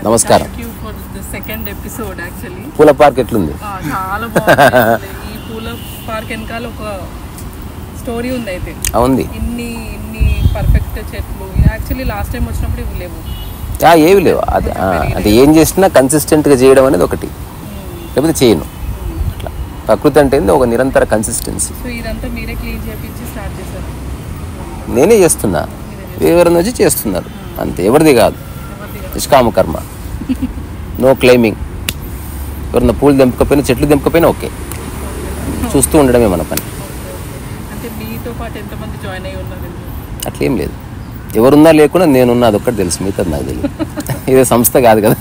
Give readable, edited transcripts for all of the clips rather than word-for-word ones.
నమస్కారం. పూల పార్క్ ఎట్లుంది? చాలా బాగుంది. ఈ పూల పార్క్ వెనకాల ఒక స్టోరీ ఉంది. అయితే ఉంది. ఇన్ని పర్ఫెక్ట్ చెట్లు యాక్చువల్లీ లాస్ట్ టైం వచ్చినప్పుడు ఇవి లేవు, ఏవి లేవు. అంటే ఏం చేసినా కన్సిస్టెంట్గా చేయడం అనేది ఒకటి, లేకపోతే చేయను. అట్లా ప్రకృతి అంటే ఒక నిరంతర కన్సిస్టెన్సీ. సో ఇదంతా మీరే క్లీన్ చేయించి స్టార్ట్ చేశారు? నేనే చేస్తున్నా, ఎవరిని వచ్చి చేస్తున్నారు అంతే. ఎవరిది కాదు, నిష్కామ కర్మ, నో క్లెయిమింగ్. ఎవరన్నా పూలు దింపకపోయినా చెట్లు దింపకపోయినా ఓకే, చూస్తూ ఉండడమే మన పని. అంటే మీతో పాటు ఎంతమంది జాయిన్ అయ్యి ఉన్నారు? అట్లేం లేదు, ఎవరున్నా లేకుండా నేనున్నా అదొక్కటి తెలుసు, మిగతాది నాకు తెలియదు. ఇదే సంస్థ కాదు కదా.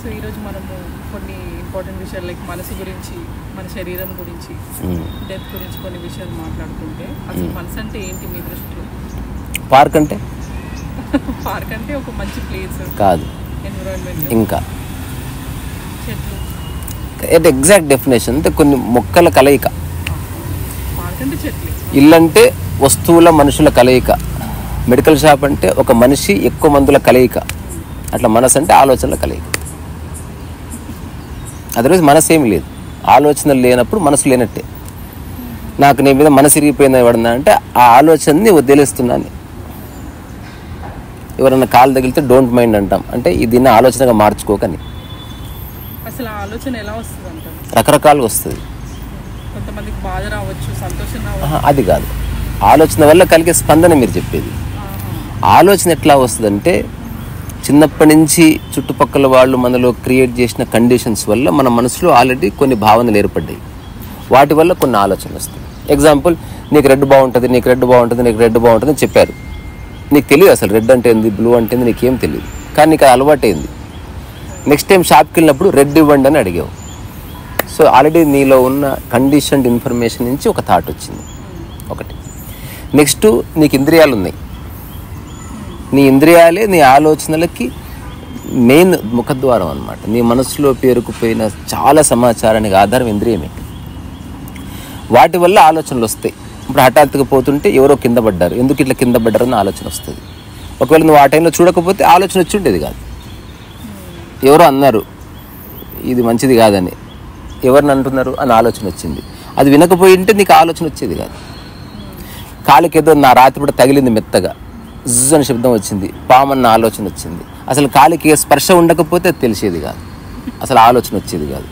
సో ఈరోజు మనము కొన్ని ఇంపార్టెంట్ విషయాలు లైక్ మనసు గురించి, మన శరీరం గురించి, డెత్ గురించి కొన్ని విషయాలు మాట్లాడుకుంటే, అసలు మనసు అంటే ఏంటి మీ దృష్టిలో? పార్క్ అంటే పార్క్ అంటే ఒక మంచి ప్లేస్ కాదు, ఎన్విరాన్మెంట్, ఇంకా చెట్లు. ఎగ్జాక్ట్ డెఫినేషన్ అంటే కొన్ని మొక్కల కలయిక. పార్క్ అంటే చెట్లు. ఇల్లు అంటే వస్తువుల మనుషుల కలయిక. మెడికల్ షాప్ అంటే ఒక మనిషి ఎక్కువ మందుల కలయిక. అట్లా మనసు అంటే ఆలోచనల కలయిక. అదర్వైజ్ మనసు ఏమి లేదు. ఆలోచనలు లేనప్పుడు మనసు లేనట్టే. నాకు నీ మీద మనసు ఇరిగిపోయింది ఎవడన్నా అంటే ఆ ఆలోచనని వదిలేస్తున్నాను. ఎవరన్నా కాలు తగిలితే డోంట్ మైండ్ అంటాం, అంటే దీన్ని ఆలోచనగా మార్చుకోకని. అసలు ఆలోచన ఎలా వస్తుంది అంటారు? రకరకాలుగా వస్తుంది. కొంతమందికి బాధ రావచ్చు, సంతోషం రావచ్చు. అది కాదు, ఆలోచన వల్ల కలిగే స్పందన మీరు చెప్పేది. ఆలోచన ఎట్లా వస్తుందంటే చిన్నప్పటి నుంచి చుట్టుపక్కల వాళ్ళు మనలో క్రియేట్ చేసిన కండిషన్స్ వల్ల మన మనసులో ఆల్రెడీ కొన్ని భావనలు ఏర్పడ్డాయి. వాటి వల్ల కొన్ని ఆలోచనలు వస్తాయి. ఎగ్జాంపుల్, నీకు రెడ్ బాగుంటుంది, నీకు రెడ్ బాగుంటుంది, నీకు రెడ్ బాగుంటుంది అని చెప్పారు. నీకు తెలియదు అసలు రెడ్ అంటే ఏంది, బ్లూ అంటే ఏంది, నీకేం తెలియదు. కానీ నీకు అది అలవాటైంది. నెక్స్ట్ టైం షాప్కి వెళ్ళినప్పుడు రెడ్ ఇవ్వండి అని అడిగావు. సో ఆల్రెడీ నీలో ఉన్న కండిషన్డ్ ఇన్ఫర్మేషన్ నుంచి ఒక థాట్ వచ్చింది ఒకటి. నెక్స్ట్, నీకు ఇంద్రియాలు ఉన్నాయి. నీ ఇంద్రియాలే నీ ఆలోచనలకి మెయిన్ ముఖద్వారం అన్నమాట. నీ మనసులో పేరుకుపోయిన చాలా సమాచారానికి ఆధారం ఇంద్రియమే. వాటి వల్ల ఆలోచనలు వస్తాయి. ఇప్పుడు హఠాత్తుగా పోతుంటే ఎవరో కింద పడ్డారు, ఎందుకు ఇట్లా కింద పడ్డారని ఆలోచన వస్తుంది. ఒకవేళ నువ్వు ఆ టైంలో చూడకపోతే ఆలోచన వచ్చి ఉండేది కాదు. ఎవరో అన్నారు ఇది మంచిది కాదని, ఎవరిని అంటున్నారు అని ఆలోచన వచ్చింది. అది వినకపోయి ఉంటే నీకు ఆలోచన వచ్చేది కాదు. కాలికి ఏదో నా రాత్రిపూట తగిలింది మెత్తగా, జిజ్ అని శబ్దం వచ్చింది, పామన్న ఆలోచన వచ్చింది. అసలు కాలికి స్పర్శ ఉండకపోతే తెలిసేది కాదు, అసలు ఆలోచన వచ్చేది కాదు.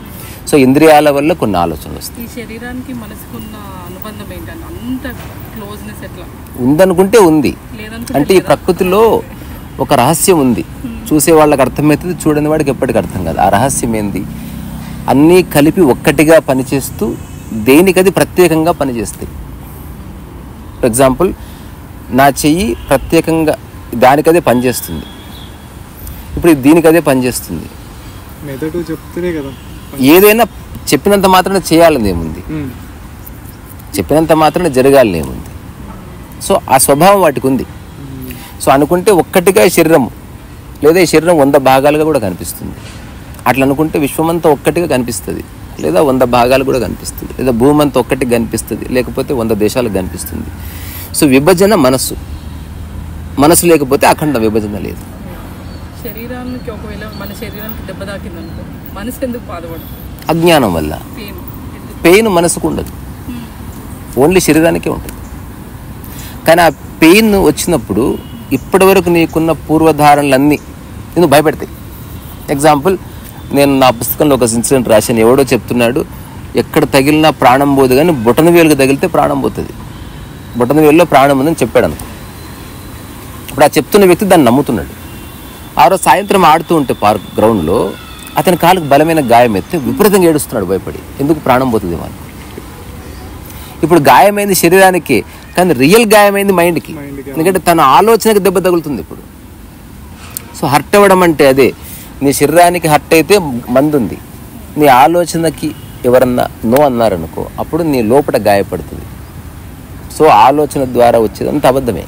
సో ఇంద్రియాల వల్ల కొన్ని ఆలోచనలు వస్తాయి. ఈ శరీరానికి మనసుకున్న అనుబంధం ఏంటంటే అంత క్లోజ్నెస్ ఎట్లా ఉందనుకుంటే ఉంది. అంటే ఈ ప్రకృతిలో ఒక రహస్యం ఉంది. చూసే వాళ్ళకి అర్థమవుతుంది, చూడని వాడికి ఎప్పటికీ అర్థం కాదు. ఆ రహస్యం ఏంది? అన్నీ కలిపి ఒక్కటిగా పనిచేస్తూ దేనికది ప్రత్యేకంగా పనిచేస్తాయి. ఫర్ ఎగ్జాంపుల్, నా చెయ్యి ప్రత్యేకంగా దానికదే పనిచేస్తుంది, ఇప్పుడు దీనికదే పనిచేస్తుంది. ఏదైనా చెప్పినంత మాత్రమే చేయాలని ఏముంది, చెప్పినంత మాత్రమే జరగాలని ఏముంది. సో ఆ స్వభావం వాటికి ఉంది. సో అనుకుంటే ఒక్కటిగా శరీరం, లేదా ఈ శరీరం 100 భాగాలుగా కూడా కనిపిస్తుంది. అట్లా అనుకుంటే విశ్వమంతా ఒక్కటిగా కనిపిస్తుంది, లేదా 100 భాగాలు కూడా కనిపిస్తుంది, లేదా భూమి అంతా ఒక్కటిగా కనిపిస్తుంది, లేకపోతే 100 దేశాలకు కనిపిస్తుంది. సో విభజన మనసు, మనసు లేకపోతే అఖండ విభజన లేదు. శరీరానికి ఒకవేళ మన శరీరానికి దెబ్బ తాకిందనుకో, మనసు ఎందుకు బాధపడదు? అజ్ఞానం వల్ల. పెయిన్ మనసుకు ఉండదు, ఓన్లీ శరీరానికే ఉంటుంది. కానీ ఆ పెయిన్ వచ్చినప్పుడు ఇప్పటి వరకు నీకున్న పూర్వధారణలన్నీ నేను భయపెడతాయి. ఎగ్జాంపుల్, నేను నా పుస్తకంలో ఒక ఇన్సిడెంట్ రాశాను. ఎవడో చెప్తున్నాడు, ఎక్కడ తగిలినా ప్రాణం పోదు, కానీ బొటన వేలుకు తగిలితే ప్రాణం పోతుంది, బొటన వేలులో ప్రాణం ఉందని చెప్పాడు అనుకో. ఇప్పుడు ఆ చెప్తున్న వ్యక్తి దాన్ని నమ్ముతున్నాడు. ఆ రోజు సాయంత్రం ఆడుతూ ఉంటే పార్క్ గ్రౌండ్లో అతని కాలుకు బలమైన గాయం ఎత్తే విపరీతంగా ఏడుస్తున్నాడు భయపడి, ఎందుకు ప్రాణం పోతుంది అని. ఇప్పుడు గాయమైంది శరీరానికి, కానీ రియల్ గాయమైంది మైండ్కి. ఎందుకంటే తన ఆలోచనకి దెబ్బ తగులుతుంది ఇప్పుడు. సో హర్ట్ అవ్వడం అంటే అదే. నీ శరీరానికి హర్ట్ అయితే మందు ఉంది, నీ ఆలోచనకి ఎవరన్నా నో అన్నారనుకో, అప్పుడు నీ లోపల గాయపడుతుంది. సో ఆలోచన ద్వారా వచ్చేదంతా అబద్ధమే.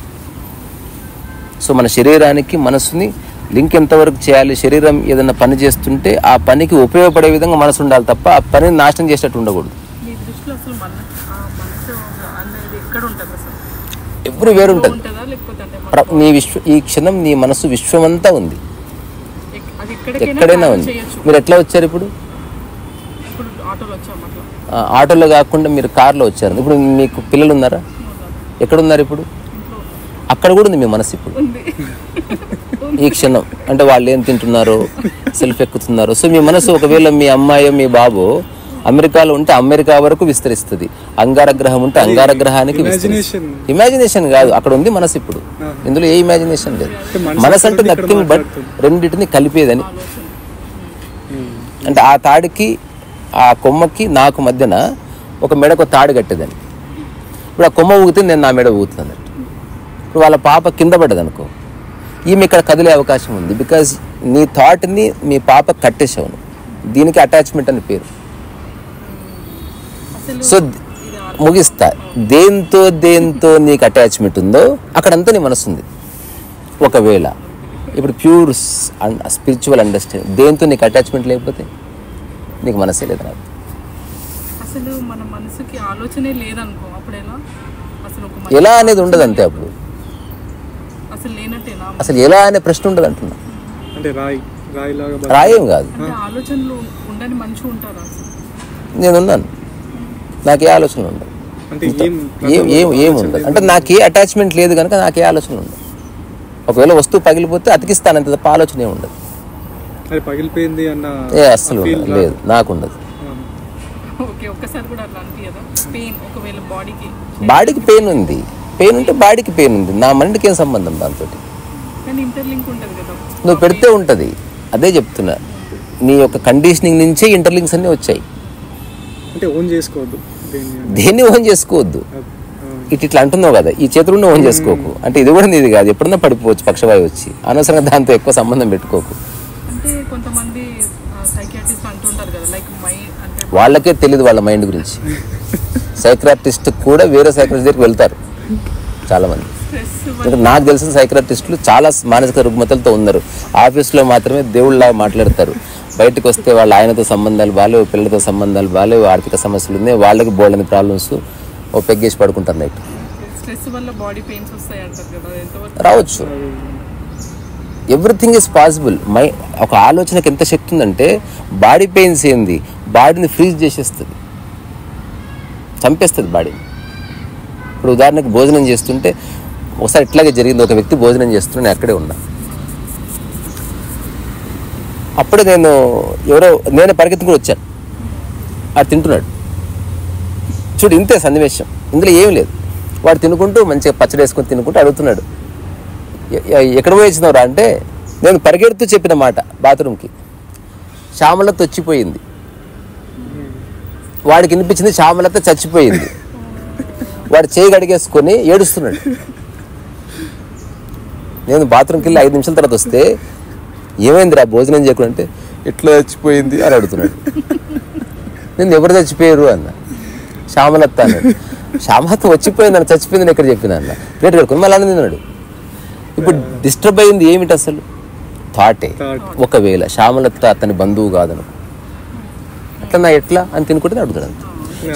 సో మన శరీరానికి మనసుని లింక్ ఎంతవరకు చేయాలి? శరీరం ఏదైనా పని చేస్తుంటే ఆ పనికి ఉపయోగపడే విధంగా మనసు ఉండాలి తప్ప ఆ పనిని నాశనం చేసేటట్టు ఉండకూడదు. ఎప్పుడు వేరుంటుంది. లేకపోతే అంటే నీ ఈ క్షణం నీ మనసు విశ్వమంతా ఉంది, అది ఎక్కడైనా ఉంది. మీరు ఎట్లా వచ్చారు ఇప్పుడు? ఇప్పుడు ఆటోలో వచ్చాము అట్లా. ఆటోలో కాకుండా మీరు కార్లో వచ్చారు. ఇప్పుడు మీకు పిల్లలు ఉన్నారా? ఎక్కడున్నారు ఇప్పుడు? అక్కడ కూడా ఉంది మీ మనసు ఇప్పుడు ఈ క్షణం. అంటే వాళ్ళు ఏం తింటున్నారో, సెల్ఫ్ ఎక్కుతున్నారో. సో మీ మనసు ఒకవేళ మీ అమ్మాయి మీ బాబు అమెరికాలో ఉంటే అమెరికా వరకు విస్తరిస్తుంది, అంగారగ్రహం ఉంటే అంగారగ్రహానికి విస్తరిస్తుంది. ఇమాజినేషన్ కాదు, అక్కడ ఉంది మనసు ఇప్పుడు. ఇందులో ఏ ఇమాజినేషన్ లేదు. మనసు అంటే నథింగ్ బట్ రెండింటిని కలిపేదని. అంటే ఆ తాడికి ఆ కొమ్మకి నాకు మధ్యన ఒక మెడకు తాడు కట్టేదని. ఇప్పుడు ఆ కొమ్మ ఊగితే నేను నా మెడ ఊగుతుంది అన్నట్టు. ఇప్పుడు వాళ్ళ పాప కింద పడ్డది అనుకో, ఈమె ఇక్కడ కదిలే అవకాశం ఉంది. బికాజ్ నీ థాట్ని మీ పాప కట్టేసావు. దీనికి అటాచ్మెంట్ అని పేరు. సో ముగిస్తా, దేంతో నీకు అటాచ్మెంట్ ఉందో అక్కడంతా నీ మనసు ఉంది. ఒకవేళ ఇప్పుడు ప్యూర్ స్పిరిచువల్ అండర్స్టాండింగ్, దేంతో నీకు అటాచ్మెంట్ లేకపోతే నీకు మనసే లేదు. నాకు అసలు మన మనసుకి ఆలోచనే లేదనుకో, అప్పుడేనా అసలు ఎలా అనేది ఉండదు అంతే. అప్పుడు అసలు లేనట్టేనా? అసలు ఎలా అనే ప్రశ్న ఉండదు అంటున్నా. అంటే రాయేం కాదు. ఆలోచనలు ఉండని మంచిగా ఉంటారా? నేనున్నాను, నాకే ఆలోచనలు ఉండదు. ఏముండదు అంటే నాకే అటాచ్మెంట్ లేదు కనుక నాకే ఆలోచనలు ఉండదు. ఒకవేళ వస్తువు పగిలిపోతే అతికిస్తాను అంతే తప్ప ఆలోచన ఏమి ఉండదు. పగిలిపోయింది అన్న అస్సలు లేదు, నాకు ఉండదు. బాడీకి పెయిన్ ఉంది, పెయిన్ ఉంటే బాడీకి పెయిన్ ఉంది. నా మైండ్కి ఏం సంబంధం దాంతో? నువ్వు పెడితే ఉంటుంది. అదే చెప్తున్నా, నీ యొక్క కండిషనింగ్ నుంచే ఇంటర్లింక్స్ అన్నీ వచ్చాయి. అంటే ఓన్ చేసుకోవద్దు, దేన్ని ఓన్ చేసుకోవద్దు. ఇట్లా అంటున్నావు కదా, ఈ చేతులు ఓన్ చేసుకోకు. అంటే ఇది కూడా నీది కాదు, ఎప్పుడన్నా పడిపోవచ్చు పక్షవాయు వచ్చి. అనవసరంగా దాంతో ఎక్కువ సంబంధం పెట్టుకోకు. వాళ్ళకే తెలియదు వాళ్ళ మైండ్ గురించి. సైక్రాటిస్ట్ కూడా వేరే సైక్రాటిస్ట్ దగ్గరికి వెళ్తారు చాలామంది. నాకు తెలిసిన సైక్రాటిస్టులు చాలా మానసిక రుగ్మతలతో ఉన్నారు. ఆఫీస్లో మాత్రమే దేవుళ్ళలాగా మాట్లాడతారు, బయటకు వస్తే వాళ్ళ ఆయనతో సంబంధాలు బాగాలేవు, పిల్లలతో సంబంధాలు బాగాలేవు, ఆర్థిక సమస్యలు ఉన్నాయి, వాళ్ళకి బోల్డని ప్రాబ్లమ్స్, ఓ పెగ్గేసి పడుకుంటారు నైట్. రావచ్చు. Everything is possible. ఒక ఆలోచనకి ఎంత శక్తి ఉందంటే, బాడీ పెయిన్స్ ఏంది, బాడీని ఫ్రీజ్ చేసేస్తుంది, చంపేస్తుంది బాడీని. ఇప్పుడు ఉదాహరణకు భోజనం చేస్తుంటే ఒకసారి ఇట్లాగే జరిగింది. ఒక వ్యక్తి భోజనం చేస్తుంటే నేను అక్కడే ఉన్నా. అప్పుడే నేనే పరిగెత్తుకుని వచ్చాను. వాడు తింటున్నాడు. చూడు, ఇంతే సన్నివేశం, ఇందులో ఏం లేదు. వాడు తినుకుంటూ మంచిగా పచ్చడి వేసుకొని తినుకుంటూ అడుగుతున్నాడు, ఎక్కడ పోయి వచ్చినవరా అంటే, నేను పరిగెడుతూ చెప్పిన మాట బాత్రూమ్కి. శ్యామలత వచ్చిపోయింది. వాడికి వినిపించింది శ్యామలత చచ్చిపోయింది. వాడు చేయి గడిగేసుకొని ఏడుస్తున్నాడు. నేను బాత్రూమ్కి వెళ్ళి 5 నిమిషాల తర్వాత వస్తే, ఏమైందిరా భోజనం చేయకుండా అంటే, ఎట్లా చచ్చిపోయింది అని అడుగుతున్నాడు. నేను ఎవరు చచ్చిపోయారు అన్న. శ్యామలత అన్నాడు. శ్యామలత వచ్చిపోయిందని, చచ్చిపోయిందని ఎక్కడ చెప్పిన అన్న. ప్లేట్ కడుకొని మళ్ళీ తిన్నాడు. ఇప్పుడు డిస్టర్బ్ అయింది ఏమిటి అసలు? థాటే. ఒకవేళ శ్యామలత అతని బంధువు కాదను, అట్లా ఎట్లా అని తినుకుంటే అడుగుతాడు అంత.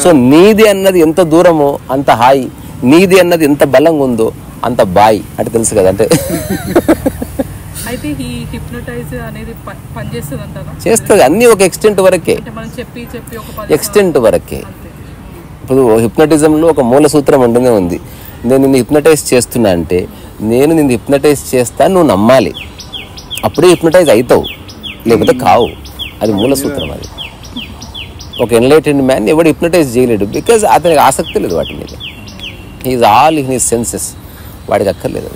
సో నీది అన్నది ఎంత దూరమో అంత హాయి, నీది అన్నది ఎంత బలంగా ఉందో అంత బాయి అంటే తెలుసు కదా. అంటే చేస్తుంది అన్ని ఒక ఎక్స్టెంట్ వరకే, ఎక్స్టెంట్ వరకే. ఇప్పుడు హిప్నటిజంలో ఒక మూల సూత్రం ఉండనే ఉంది. నేను నిన్ను హిప్నటైజ్ చేస్తున్నా అంటే, నేను నిన్ను హిప్నటైజ్ చేస్తా, నువ్వు నమ్మాలి, అప్పుడే హిప్నటైజ్ అవుతావు, లేకపోతే కావు. అది మూల సూత్రం. అది ఒక ఎన్లైటెండ్ మ్యాన్ ఎవడు హిప్నటైజ్ చేయలేడు, బికాజ్ అతనికి ఆసక్తి లేదు వాటి మీద. He is all in his senses, వాడికి అక్కర్లేదు.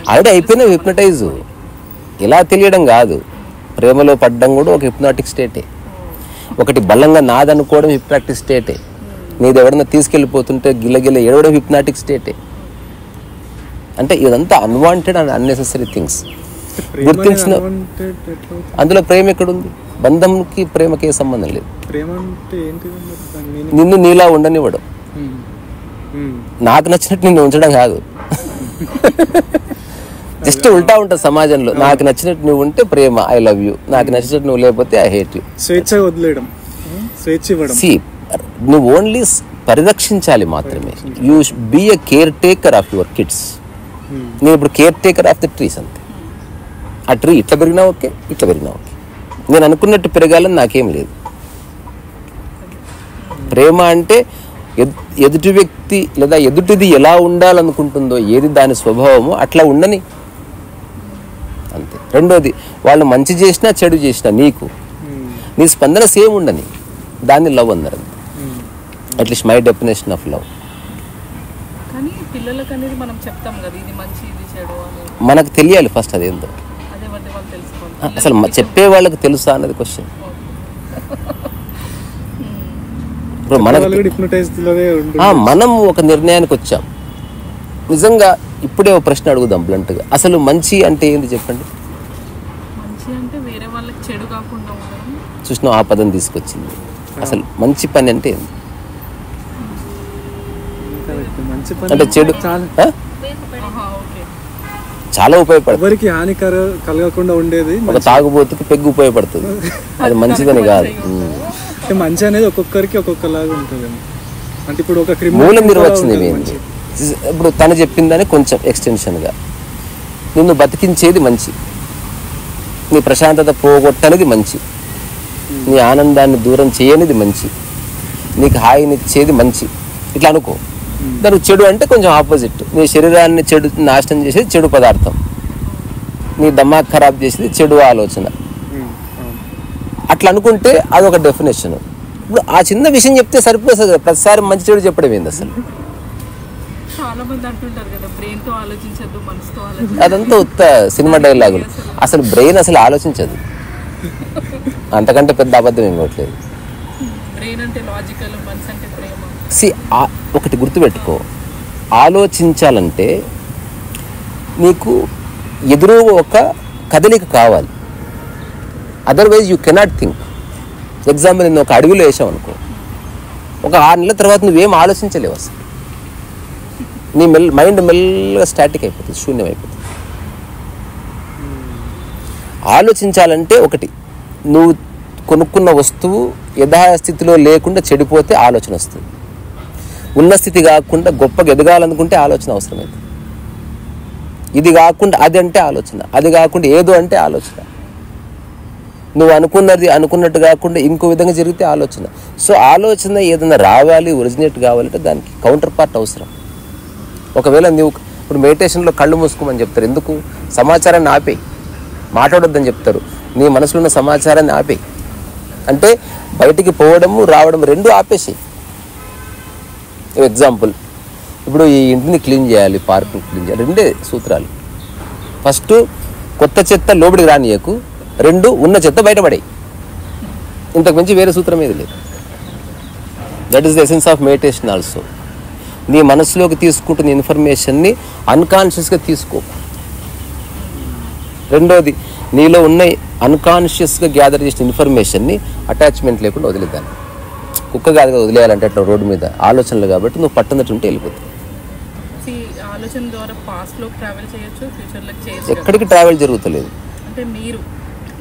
ఆల్రెడీ అయిపోయినావు హిప్నటైజ్. ఎలా తెలియడం కాదు, ప్రేమలో పడ్డం కూడా ఒక హిప్నాటిక్ స్టేటే. ఒకటి బలంగా నాదనుకోవడం హిప్నాటిక్ స్టేటే. నీది ఎవడన్నా తీసుకెళ్ళిపోతుంటే గిల్లగిల్ల ఏడవడం హిప్నాటిక్ స్టేటే. అంటే ఇదంతా అన్వాంటెడ్ అండ్ అన్నెసెసరీ థింగ్స్. గుర్తించిన అందులో ప్రేమ ఎక్కడుంది? బంధంకి ప్రేమకి ఏ సంబంధం లేదు. నిన్ను నీలా ఉండనివ్వడం, నాకు నచ్చినట్టు నిన్ను ఉంచడం కాదు. జస్ట్ ఉల్టా ఉంటుంది సమాజంలో. నాకు నచ్చినట్టు నువ్వు ఉంటే ప్రేమ, ఐ లవ్ యూ. నాకు నచ్చినట్టు నువ్వు లేకపోతే ఐ హేట్ యూ. స్వేచ్ఛ వదిలేయడం, స్వేచ్ఛ ఇవ్వడం. సి, నువ్వు ఓన్లీ పరిరక్షించాలి మాత్రమే. You be a caretaker of your kids. నేను ఇప్పుడు caretaker of the trees అంతే. ఆ ట్రీ ఇట్లా పెరిగినా ఓకే, ఇట్లా పెరిగినా ఓకే, నేను అనుకున్నట్టు పెరగాలని నాకేం లేదు. ప్రేమ అంటే ఎదుటి వ్యక్తి లేదా ఎదుటిది ఎలా ఉండాలనుకుంటుందో, ఏది దాని స్వభావమో అట్లా ఉండని అంతే. రెండోది, వాళ్ళు మంచి చేసినా చెడు చేసినా నీకు నీ స్పందన సేమ్ ఉండని, దాన్ని లవ్ అన్నారు. At least my definition of love. కానీ పిల్లలకు అనేది మనం చెప్తాం కదా, ఇది మంచి ఇది చెడు అని. మనకు తెలియాలి ఫస్ట్ అదేందో. అదే వాళ్ళు తెలుసుకోవాలి. అసలు చెప్పే వాళ్ళకి తెలుసా అన్నది క్వశ్చన్. ఇప్పుడు మనం ఒక నిర్ణయానికి వచ్చాం. నిజంగా ఇప్పుడే ఒక ప్రశ్న అడుగుదాం బ్లంట్గా, అసలు మంచి అంటే ఏంది చెప్పండి. మంచి అంటే వేరే వాళ్ళకి చెడు కాకుండా ఉండడం. చూసినా ఆ పదం తీసుకొచ్చింది. అసలు మంచి పని అంటే ఏంది? అంటే చెడు చాలా ఉపయోగపడుతుంది. ఎవరికి హాని కలగకుండా ఉండేది. ఒక తాగుబోతుకి పెగ్గు ఉపయోగపడుతుంది, అది మంచిదని కాదు. మంచి అనేది ఒక్కొక్కరికి ఒక్కొక్కలాగా ఉంటుంది. అంటే ఇప్పుడు ఒక మూల నిర్వచనం ఏంటి? ఇప్పుడు తను చెప్పిందని కొంచెం ఎక్స్టెన్షన్గా, నిన్ను బతికించేది మంచి, నీ ప్రశాంతత పోగొట్టనిది మంచి, నీ ఆనందాన్ని దూరం చేయనిది మంచి, నీకు హాయినిచ్చేది మంచి, ఇట్లా అనుకో. దానికి చెడు అంటే కొంచెం ఆపోజిట్. నీ శరీరాన్ని చెడు నాశనం చేసేది చెడు పదార్థం, నీ దమాక్ ఖరాబ్ చేసేది చెడు ఆలోచన. అట్లా అనుకుంటే అదొక డెఫినేషన్. ఇప్పుడు ఆ చిన్న విషయం చెప్తే సరిపోతుంది కదా, ప్రతిసారి మంచి చెడు చెప్పడం ఏంది అసలు? చాలా మంది అంటుంటారు కదా, బ్రెయిన్ తో ఆలోచించద్దు, మనసుతో ఆలోచించదు. అదంతా ఉత్త సినిమా డైలాగులు. అసలు బ్రెయిన్ అసలు ఆలోచించదు, అంతకంటే పెద్ద అబద్ధం ఇంకోట్లేదు. బ్రెయిన్ అంటే లాజికల్, మనసు అంటే ప్రేమ. ఒకటి గుర్తుపెట్టుకో, ఆలోచించాలంటే నీకు ఎదురు ఒక కదలిక కావాలి, otherwise you cannot think. Example, నేను ఒక అడవిలో వేసావు అనుకో, ఒక 6 నెలల తర్వాత నువ్వేం ఆలోచించలేవు అసలు. నీ మైండ్ మెల్లగా స్టాటిక్ అయిపోతుంది, శూన్యం అయిపోతుంది. ఆలోచించాలంటే ఒకటి, నువ్వు కొనుక్కున్న వస్తువు యథాస్థితిలో లేకుండా చెడిపోతే ఆలోచన వస్తుంది. ఉన్న స్థితి కాకుండా గొప్పగా ఎదగాలనుకుంటే ఆలోచన అవసరమైంది. ఇది కాకుండా అది అంటే ఆలోచన, అది కాకుండా ఏదో అంటే ఆలోచన, నువ్వు అనుకున్నట్టు కాకుండా ఇంకో విధంగా జరిగితే ఆలోచన. సో ఆలోచన ఏదైనా రావాలి, ఒరిజినేట్ కావాలంటే దానికి కౌంటర్ పార్ట్ అవసరం. ఒకవేళ నువ్వు ఇప్పుడు మెడిటేషన్లో కళ్ళు మూసుకోమని చెప్తారు, ఎందుకు? సమాచారాన్ని ఆపేయి, మాట్లాడొద్దని చెప్తారు. నీ మనసులో ఉన్న సమాచారాన్ని ఆపేయి అంటే బయటికి పోవడము రావడం రెండు ఆపేసి. ఎగ్జాంపుల్, ఇప్పుడు ఈ ఇంటిని క్లీన్ చేయాలి, పార్కుని క్లీన్ చేయాలి, రెండే సూత్రాలు. ఫస్ట్, కొత్త చెత్త లోపలికి రానియకు. 2, ఉన్న చెత్త బయటపడే. ఇంతకు మించి వేరే సూత్రం ఏది లేదు. That is the essence of meditation also. నీ మనసులోకి తీసుకుంటున్న ఇన్ఫర్మేషన్ని అన్కాన్షియస్గా తీసుకో. రెండోది, నీలో ఉన్న అన్కాన్షియస్గా గ్యాదర్ చేసిన ఇన్ఫర్మేషన్ని అటాచ్మెంట్ లేకుండా వదిలేదాన్ని. కుక్క కాదుగా వదిలేయాలంటే అట్లా రోడ్డు మీద ఆలోచనలు, కాబట్టి నువ్వు పట్టునట్టు ఉంటే వెళ్ళిపోతుంది. ఆలోచన ద్వారా పాస్ట్లో ట్రావెల్ చేయొచ్చు, ఫ్యూచర్లోకి చేయొచ్చు. ఎక్కడికి ట్రావెల్ జరుగుతలేదు అంటే మీరు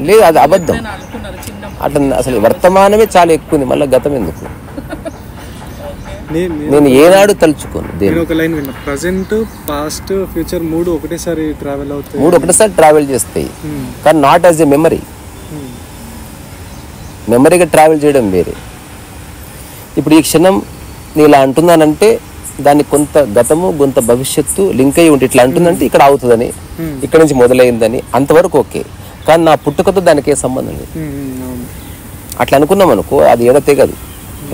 లేదు, అది అబద్ధం. అట్లా అసలు వర్తమానమే చాలా ఎక్కువ ఉంది, మళ్ళీ గతం ఎందుకు? నేను ఏనాడు తలుచుకోను. ప్రెజెంట్, పాస్ట్, ఫ్యూచర్ 3 ఒకటేసారి ట్రావెల్ అవుతాయి. 3 ఒకటేసారి ట్రావెల్ చేస్తాయి, కానీ నాట్ యాజ్ ఎ మెమరీ. మెమరీగా ట్రావెల్ చేయడం వేరే. ఇప్పుడు ఈ క్షణం నేను ఇలా అంటున్నానంటే దానికి కొంత గతము కొంత భవిష్యత్తు లింక్ అయ్యి ఉంటే, ఇట్లా అంటుందంటే ఇక్కడ అవుతుందని, ఇక్కడ నుంచి మొదలైందని, అంతవరకు ఓకే. కానీ నా పుట్టుకతో దానికి ఏ సంబంధం లేదు. అట్లా అనుకున్నాం అనుకో, అది ఏదో తెగదు.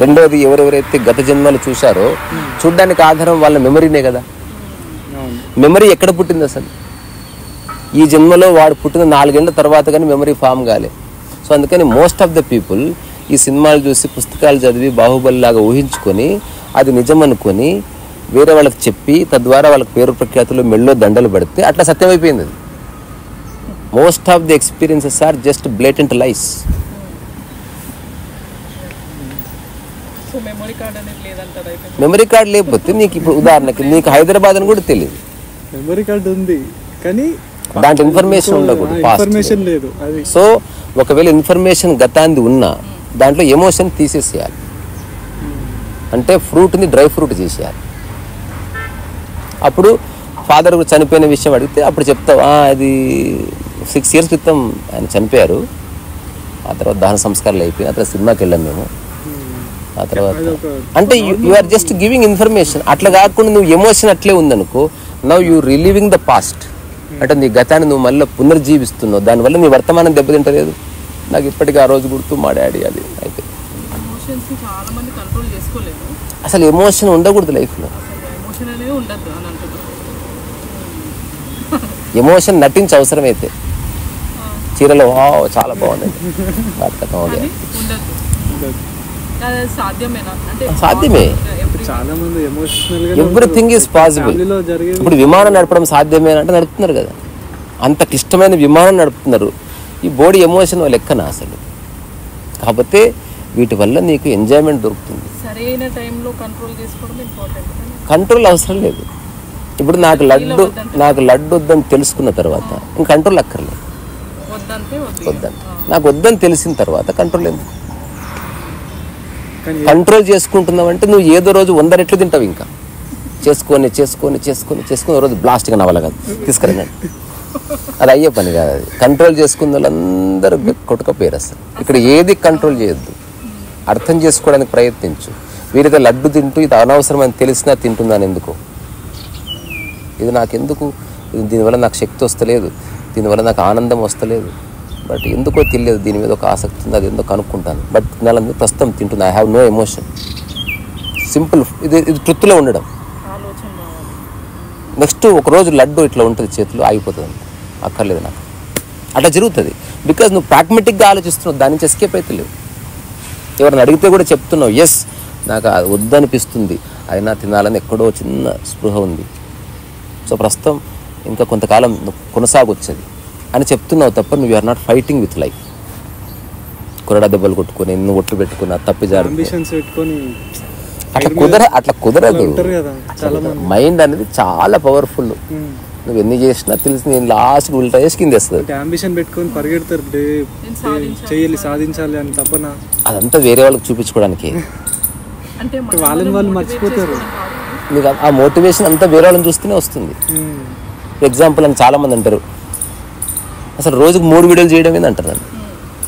రెండోది, ఎవరెవరైతే గత జన్మలు చూశారో చూడ్డానికి ఆధారం వాళ్ళ మెమరీనే కదా. మెమరీ ఎక్కడ పుట్టింది అసలు? ఈ జన్మలో వాడు పుట్టిన 4 ఏళ్ల తర్వాత కానీ మెమరీ ఫామ్ కాలే. సో అందుకని మోస్ట్ ఆఫ్ ద పీపుల్ ఈ సినిమాలు చూసి, పుస్తకాలు చదివి, బాహుబలి లాగా ఊహించుకొని అది నిజం అనుకొని వేరే వాళ్ళకి చెప్పి, తద్వారా వాళ్ళకి పేరు ప్రఖ్యాతులు మెళ్ళో దండలు పడితే అట్లా సత్యమైపోయింది. అది most of the experiences are just blatant lies. Memory card లేకపోతే నీకు ఇప్పుడు ఉదాహరణకి నీకు హైదరాబాద్ అని కూడా తెలియదు. మెమరీ కార్డ్ ఉంది కానీ దాంట్లో ఇన్ఫర్మేషన్ ఉండకూడదు, ఇన్ఫర్మేషన్ లేదు. సో ఒకవేళ ఇన్ఫర్మేషన్ గతాంది ఉన్నా దాంట్లో ఎమోషన్ తీసేసేయాలి. అంటే ఫ్రూట్ని డ్రై ఫ్రూట్ చేసేయాలి. అప్పుడు ఫాదర్ చనిపోయిన విషయం అడిగితే అప్పుడు చెప్తావు అది 6 years క్రితం ఆయన చనిపోయారు, ఆ తర్వాత దహన సంస్కారాలు అయిపోయి ఆ తర్వాత సినిమాకి వెళ్ళాం మేము. ఆ తర్వాత అంటే you are just giving information. అట్లా కాకుండా నువ్వు ఎమోషన్ అట్లే ఉందనుకో, now you relieving the past. అంటే నీ గతాన్ని నువ్వు మళ్ళీ పునర్జీవిస్తున్నావు, దానివల్ల నీ వర్తమానం దెబ్బతింటలేదు. నాకు ఇప్పటికీ ఆ రోజు గుర్తు మా డాడీ అది అయితే. చాలా మంది కంట్రోల్ చేసుకోలేదు. అసలు ఎమోషన్ ఉండకూడదు లైఫ్లో. ఎమోషన్ అనేది ఉండద్దు అని అంటున్నారు. ఎమోషన్ నటించే అవసరమైతే చీరలో చాలా బాగుంది సాధ్యమే. చాలా మంది ఎమోషనల్ గా ఎవ్రీథింగ్ ఈజ్ పాసిబుల్. ఇప్పుడు విమానం నడపడం సాధ్యమే అంటే నడుపుతున్నారు కదా, అంత క్లిష్టమైన విమానం నడుపుతున్నారు. ఈ బాడీ ఎమోషన్ లెక్కన అసలు. కాకపోతే వీటి వల్ల నీకు ఎంజాయ్మెంట్ దొరుకుతుంది. సరైన టైంలో కంట్రోల్ చేసుకోవడం ఇంపార్టెంట్. కంట్రోల్ అవసరం లేదు. ఇప్పుడు నాకు లడ్డు వద్దని తెలుసుకున్న తర్వాత ఇంక కంట్రోల్ అక్కర్లేదు. వద్దని నాకు వద్దని తెలిసిన తర్వాత కంట్రోల్ ఎందుకు? కంట్రోల్ చేసుకుంటున్నావంటే నువ్వు ఏదో రోజు 100 రెట్లు తింటావు. ఇంకా చేసుకొని చేసుకొని చేసుకొని చేసుకుని రోజు బ్లాస్ట్గా నవ్వాలి కాదు తీసుకురండి, అది అయ్యే పని కాదు. అది కంట్రోల్ చేసుకున్న వాళ్ళందరూ కొట్టుకపోయారు. అసలు ఇక్కడ ఏది కంట్రోల్ చేయొద్దు, అర్థం చేసుకోవడానికి ప్రయత్నించు. వీరితో లడ్డు తింటూ ఇది అనవసరం అని తెలిసినా తింటున్నాను ఎందుకు, ఇది నాకెందుకు, దీనివల్ల నాకు శక్తి వస్తలేదు, దీనివల్ల నాకు ఆనందం వస్తలేదు, బట్ ఎందుకో తెలియదు, దీని మీద ఒక ఆసక్తి ఉంది, అది ఎందుకు కనుక్కుంటాను, బట్ తినాలని ప్రస్తుతం తింటున్నా. I have no emotion. Simple. ఇది ట్రుత్లో ఉండడం. నెక్స్ట్ ఒకరోజు లడ్డు ఇట్లా ఉంటుంది చేతిలో, ఆగిపోతుంది, అక్కర్లేదు నాకు, అట్లా జరుగుతుంది. బికాజ్ నువ్వు ప్రాగ్మెటిక్గా ఆలోచిస్తున్నావు, దాని నుంచి ఎస్కేప్ అయితే లేవు. ఎవరిని అడిగితే కూడా చెప్తున్నావు, ఎస్ నాకు అది వద్దనిపిస్తుంది, అయినా తినాలని ఎక్కడో చిన్న స్పృహ ఉంది, సో ప్రస్తుతం ఇంకా కొంతకాలం కొనసాగొచ్చేది అని చెప్తున్నావు తప్ప నువ్వు are not fighting with life. కొరడా దెబ్బలు కొట్టుకొని నువ్వు ఒట్టు పెట్టుకున్న తప్పిజారు అట్లా కుదరదు. మైండ్ అనేది చాలా పవర్ఫుల్. నువ్వు ఎన్ని చేసినా తెలిసి నేను లాస్ట్ ఉల్టా చేసి కింద వేస్తుంది. అదంతా వేరే వాళ్ళకి చూపించుకోవడానికి. వాళ్ళు మర్చిపోతారు. నీకు ఆ మోటివేషన్ అంతా వేరే వాళ్ళని చూస్తూనే వస్తుంది. ఎగ్జాంపుల్ అని చాలా మంది అంటారు, అసలు రోజుకు 3 వీడియోలు చేయడం ఏంది అంటారు.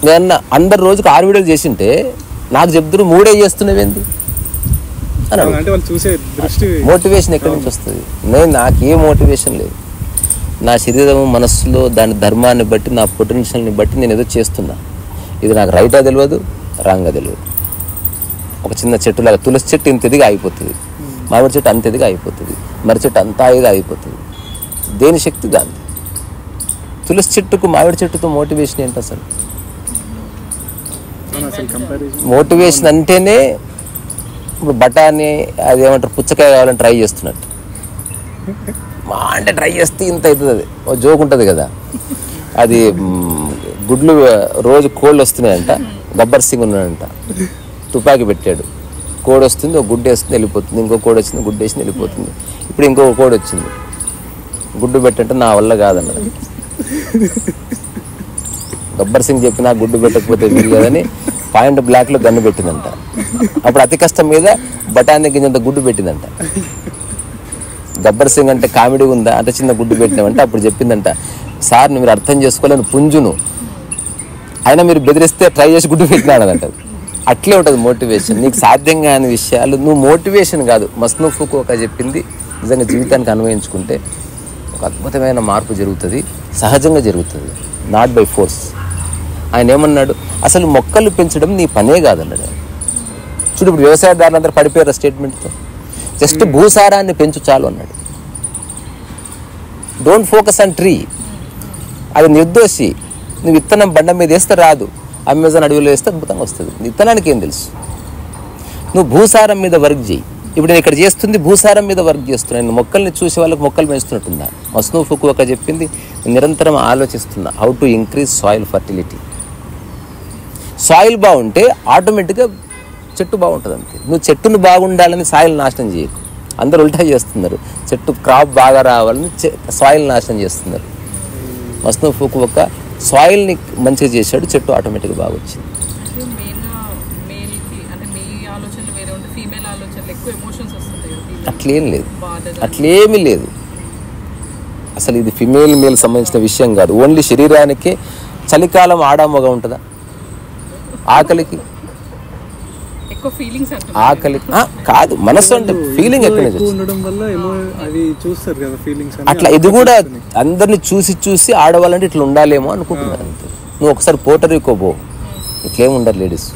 నేను అందరు రోజుకు 6 వీడియోలు చేసింటే నాకు చెప్తున్నారు 3 చేస్తున్నవేంది అని. మోటివేషన్ ఎక్కడి నుంచి వస్తుంది? నాకే మోటివేషన్ లేదు. నా శరీరం మనస్సులో దాని ధర్మాన్ని బట్టి నా పొటెన్షియల్ని బట్టి నేను ఏదో చేస్తున్నా. ఇది నాకు రైటా తెలియదు, రాంగా తెలియదు. ఒక చిన్న చెట్టులాగా తులసి చెట్టు ఇంత ఎదిగా అయిపోతుంది, మామిడి చెట్టు అంత ఎదిగా అయిపోతుంది, మర్రి చెట్టు అంతా ఎదిగా అయిపోతుంది. దేని శక్తి దాన్ని. తులసి చెట్టుకు మామిడి చెట్టుతో మోటివేషన్ ఏంటి అసలు? మోటివేషన్ అంటేనే ఇప్పుడు బఠానీ అదేమంటారు పుచ్చకాయ కావాలని ట్రై చేస్తున్నట్టు. అంటే ట్రై చేస్తే ఇంత అవుతుంది. అది ఓ జోక్ ఉంటుంది కదా, అది గుడ్లు రోజు కోళ్ళు వస్తున్నాయంట. గబ్బర్ సింగ్ ఉన్నాడంట, తుపాకీ పెట్టాడు, కోడి వస్తుంది, ఒక గుడ్డు వేస్తుంది వెళ్ళిపోతుంది, ఇంకో కోడి వచ్చింది గుడ్డు వేసింది వెళ్ళిపోతుంది. ఇప్పుడు ఇంకొక కోడి వచ్చింది, గుడ్డు పెట్టంటే నా వల్ల కాదన్నది. గబ్బర్ సింగ్ చెప్పినా గుడ్డు పెట్టకపోతే వీలు కదని పాయింట్ బ్లాక్లో గన్ను పెట్టిందంట. అప్పుడు అతి కష్టం మీద బఠానీ గింజంత గుడ్డు పెట్టిందంట. గబ్బర్ సింగ్ అంటే కామెడీ ఉందా, అంత చిన్న గుడ్డు పెట్టినామంటే అప్పుడు చెప్పిందంట, సార్ మీరు అర్థం చేసుకోలేని పుంజును, అయినా మీరు బెదిరిస్తే ట్రై చేసి గుడ్డు పెట్టినాడంట. అట్లే ఉంటుంది మోటివేషన్. నీకు సాధ్యం కాని విషయాలు నువ్వు మోటివేషన్ కాదు, మస్నూ ఫుకూకా చెప్పింది నిజంగా జీవితానికి అన్వయించుకుంటే ఒక అద్భుతమైన మార్పు జరుగుతుంది, సహజంగా జరుగుతుంది, నాట్ బై ఫోర్స్. ఆయన ఏమన్నాడు, అసలు మొక్కలు పెంచడం నీ పనే కాదన్నాడు. చూడు ఇప్పుడు వ్యవసాయదారులందరూ పడిపోయారు స్టేట్మెంట్తో, జస్ట్ భూసారాన్ని పెంచు చాలు అన్నాడు. Don't focus on tree. అది నిర్దోషి. నువ్వు విత్తనం బండ మీద వేస్తే రాదు, అమెజాన్ అడవిలో వేస్తే అద్భుతంగా వస్తుంది. విత్తనానికి ఏం తెలుసు? నువ్వు భూసారం మీద వర్క్ చేయి. ఇప్పుడు నేను ఇక్కడ చేస్తుంది భూసారం మీద వర్క్ చేస్తున్నాను. మొక్కల్ని చూసే వాళ్ళకి మొక్కలు పెంచుతున్నట్టున్నా. మస్నూ ఫుకూకా చెప్పింది, నిరంతరం ఆలోచిస్తున్నా how to increase soil fertility. Soil బాగుంటే ఆటోమేటిక్గా చెట్టు బాగుంటుంది. అంతే. నువ్వు చెట్టును బాగుండాలని సాయిల్ నాశనం చేయకు. అందరూ ఉల్టా చేస్తున్నారు, చెట్టు క్రాప్ బాగా రావాలని సాయిల్ నాశనం చేస్తున్నారు. మస్నూ ఫుకూకా సాయిల్ని మంచిగా చేశాడు, చెట్టు ఆటోమేటిక్గా బాగా వచ్చింది. మేల్కి అంటే మీ ఆలోచనలు వేరే ఉంటే ఫీమేల్ ఆలోచన వస్తుంటాయి కదా, అట్లేం లేదు, బాధ అట్లేమీ లేదు. అసలు ఇది ఫిమేల్ మేల్ సంబంధించిన విషయం కాదు. ఓన్లీ శరీరానికి చలికాలం ఆడామగా ఉంటుందా? ఆకలికి ఎక్కువ ఫీలింగ్స్ అంటున్నారు. ఆకలికి కాదు, మనసు అంటే ఫీలింగ్ ఎక్కడి నుంచి ఎక్కువ ఉండడం వల్ల ఏమో అది చూస్తారు కదా ఫీలింగ్స్ అట్లా. ఇది కూడా అందరిని చూసి చూసి ఆడవాళ్ళంటే ఇట్లా ఉండాలేమో అనుకుంటున్నారు అంతే. నువ్వు ఒకసారి పోర్టరీకో పో, ఇట్లేం ఉండరు లేడీస్.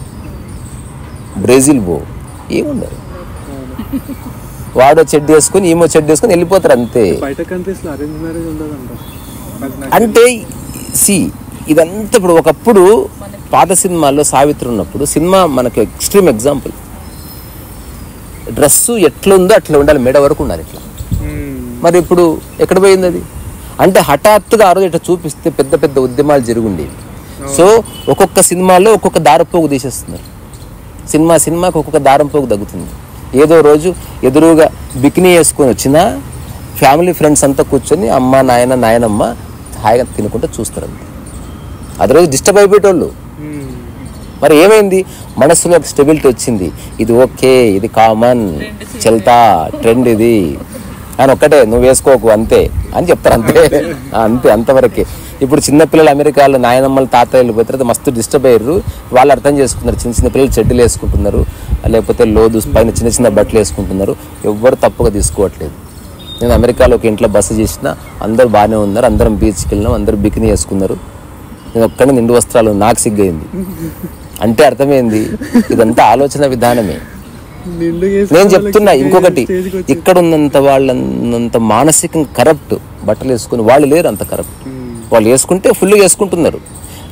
బ్రెజిల్ పో, ఏముండరు. వాడో చెడ్డ వేసుకుని ఈమో చెడ్డ వేసుకుని వెళ్ళిపోతారు అంతే. బయట కంట్రీస్ లో అరేంజ్ మ్యారేజ్ ఉండదంట. అంటే ఇదంతా ఇప్పుడు ఒకప్పుడు పాత సినిమాల్లో సావిత్రి ఉన్నప్పుడు సినిమా మనకు ఎక్స్ట్రీమ్ ఎగ్జాంపుల్. డ్రెస్సు ఎట్లుందో అట్లా ఉండాలి, మెడ వరకు ఉండాలి ఇట్లా. మరి ఇప్పుడు ఎక్కడ పోయింది అది? అంటే హఠాత్తుగా ఆ రోజు ఇట్లా చూపిస్తే పెద్ద పెద్ద ఉద్యమాలు జరుగుండేవి. సో ఒక్కొక్క సినిమాలో ఒక్కొక్క దారపోగు తీసేస్తున్నారు. సినిమాకి ఒక్కొక్క దారంపోగు తగ్గుతుంది. ఏదో రోజు ఎదురుగా బికినీ వేసుకొని వచ్చినా ఫ్యామిలీ ఫ్రెండ్స్ అంతా కూర్చొని అమ్మ నాయనమ్మ హాయిగా తినుకుంటూ చూస్తారు అంతే. అది రోజు డిస్టర్బ్ అయిపోయేటోళ్ళు. మరి ఏమైంది? మనస్సులో ఒక స్టెబిలిటీ వచ్చింది. ఇది ఓకే, ఇది కామన్, చెల్తా ట్రెండ్ ఇది అని ఒక్కటే, నువ్వు వేసుకోకు అంతే అని చెప్తారు అంతే. అంతవరకే. ఇప్పుడు చిన్నపిల్లలు అమెరికాలో నాయనమ్మలు తాతయ్యలు పోతే తర్వాత మస్తు డిస్టర్బ్ అయ్యారు. వాళ్ళు అర్థం చేసుకున్నారు. చిన్న పిల్లలు చెడ్డీలు వేసుకుంటున్నారు, లేకపోతే లోదు పైన చిన్న బట్టలు వేసుకుంటున్నారు. ఎవ్వరు తప్పుగా తీసుకోవట్లేదు. నేను అమెరికాలో ఒక ఇంట్లో బస చేసిన, అందరూ బాగానే ఉన్నారు. అందరం బీచ్కి వెళ్ళినాం, అందరూ బికినీ వేసుకున్నారు. నేను ఒక్కడే నిండు వస్త్రాలు, నాకు సిగ్గయింది. అంటే అర్థమైంది, ఇదంతా ఆలోచన విధానమే. నేను చెప్తున్నా ఇంకొకటి, ఇక్కడ ఉన్నంత వాళ్ళంత మానసికంగా కరప్ట్ బట్టలు వేసుకుని వాళ్ళు లేరు. అంత కరప్ట్ వాళ్ళు వేసుకుంటే ఫుల్గా వేసుకుంటున్నారు,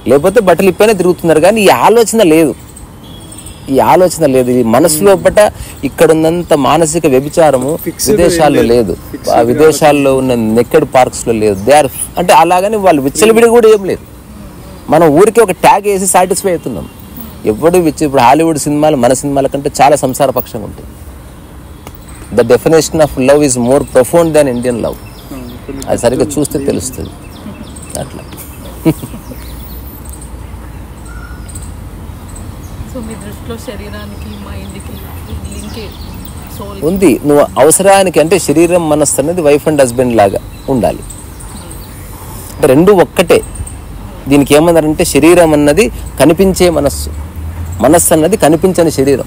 లేకపోతే బట్టలు ఇప్పైనా తిరుగుతున్నారు. కానీ ఈ ఆలోచన లేదు. ఈ మనసు లోపట ఇక్కడ ఉన్నంత మానసిక వ్యభిచారము విదేశాల్లో లేదు. ఆ విదేశాల్లో ఉన్న నెక్కెడ్ పార్క్స్ లో లేదు. దే ఆర్ అంటే అలాగని వాళ్ళు విచ్చలవిడి కూడా ఏం లేదు. మనం ఊరికే ఒక ట్యాగ్ వేసి సాటిస్ఫై అవుతున్నాం. ఇప్పుడు హాలీవుడ్ సినిమాలు మన సినిమాల కంటే చాలా సంసార పక్షంగా ఉంటాయి. The definition of love is more profound than Indian love. అది సరిగ్గా చూస్తే తెలుస్తుంది. అట్లా సో మీ దృష్టిలో శరీరానికి మైండ్కి లింకే ఉంది. నువ్వు అవసరానికి అంటే శరీరం మనస్సు అనేది వైఫ్ అండ్ హస్బెండ్ లాగా ఉండాలి. అంటే రెండు ఒక్కటే. దీనికి ఏమన్నారంటే శరీరం అన్నది కనిపించే మనస్సు అన్నది కనిపించని శరీరం.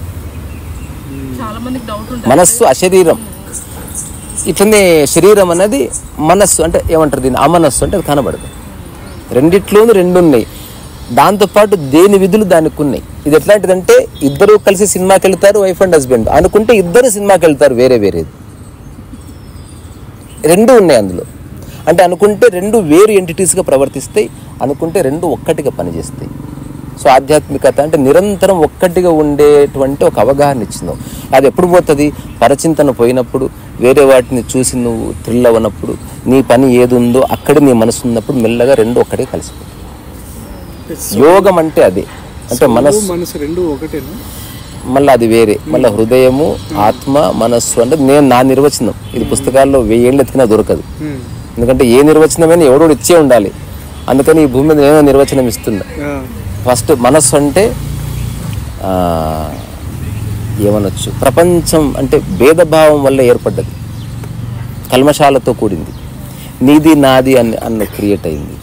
మనస్సు అశరీరం. ఇట్లనే శరీరం అన్నది మనస్సు అంటే ఏమంటారు దీన్ని, అమనస్సు అంటే అది కనబడదు. రెండిట్లోనూ రెండు ఉన్నాయి. దాంతోపాటు దేని విధులు దానికి ఉన్నాయి. ఇది ఎట్లాంటిదంటే ఇద్దరు కలిసి సినిమాకి వెళ్తారు, వైఫ్ అండ్ హస్బెండ్ అనుకుంటే ఇద్దరు సినిమాకి వెళ్తారు, వేరేది రెండు ఉన్నాయి అందులో. అంటే అనుకుంటే రెండు వేరు ఎంటిటీస్గా ప్రవర్తిస్తాయి, అనుకుంటే రెండు ఒక్కటిగా పనిచేస్తాయి. సో ఆధ్యాత్మికత అంటే నిరంతరం ఒక్కటిగా ఉండేటువంటి ఒక అవగాహన ఇచ్చింది. అది ఎప్పుడు పోతుంది? పరచింతన పోయినప్పుడు, వేరే వాటిని చూసి నువ్వు థ్రిల్ అవ్వనప్పుడు, నీ పని ఏది ఉందో అక్కడ నీ మనసు ఉన్నప్పుడు మెల్లగా రెండు ఒక్కటే కలిసిపోతుంది. యోగం అంటే అదే. అంటే మనసు రెండు ఒకటేనా? మళ్ళీ అది వేరే. మళ్ళీ హృదయము, ఆత్మ, మనస్సు అంటే నేను నా నిర్వచనం. ఇది పుస్తకాల్లో 1000 ఏళ్ళు ఎత్తికినా దొరకదు. ఎందుకంటే ఏ నిర్వచనమైనా ఎవడో ఇచ్చే ఉండాలి. అందుకని ఈ భూమి మీద నేను నిర్వచనం ఇస్తున్నా. ఫస్ట్ మనస్సు అంటే ఏమనొచ్చు, ప్రపంచం అంటే భేదభావం వల్ల ఏర్పడ్డది, కల్మషాలతో కూడింది, నీది నాది అన్న క్రియేట్ అయింది,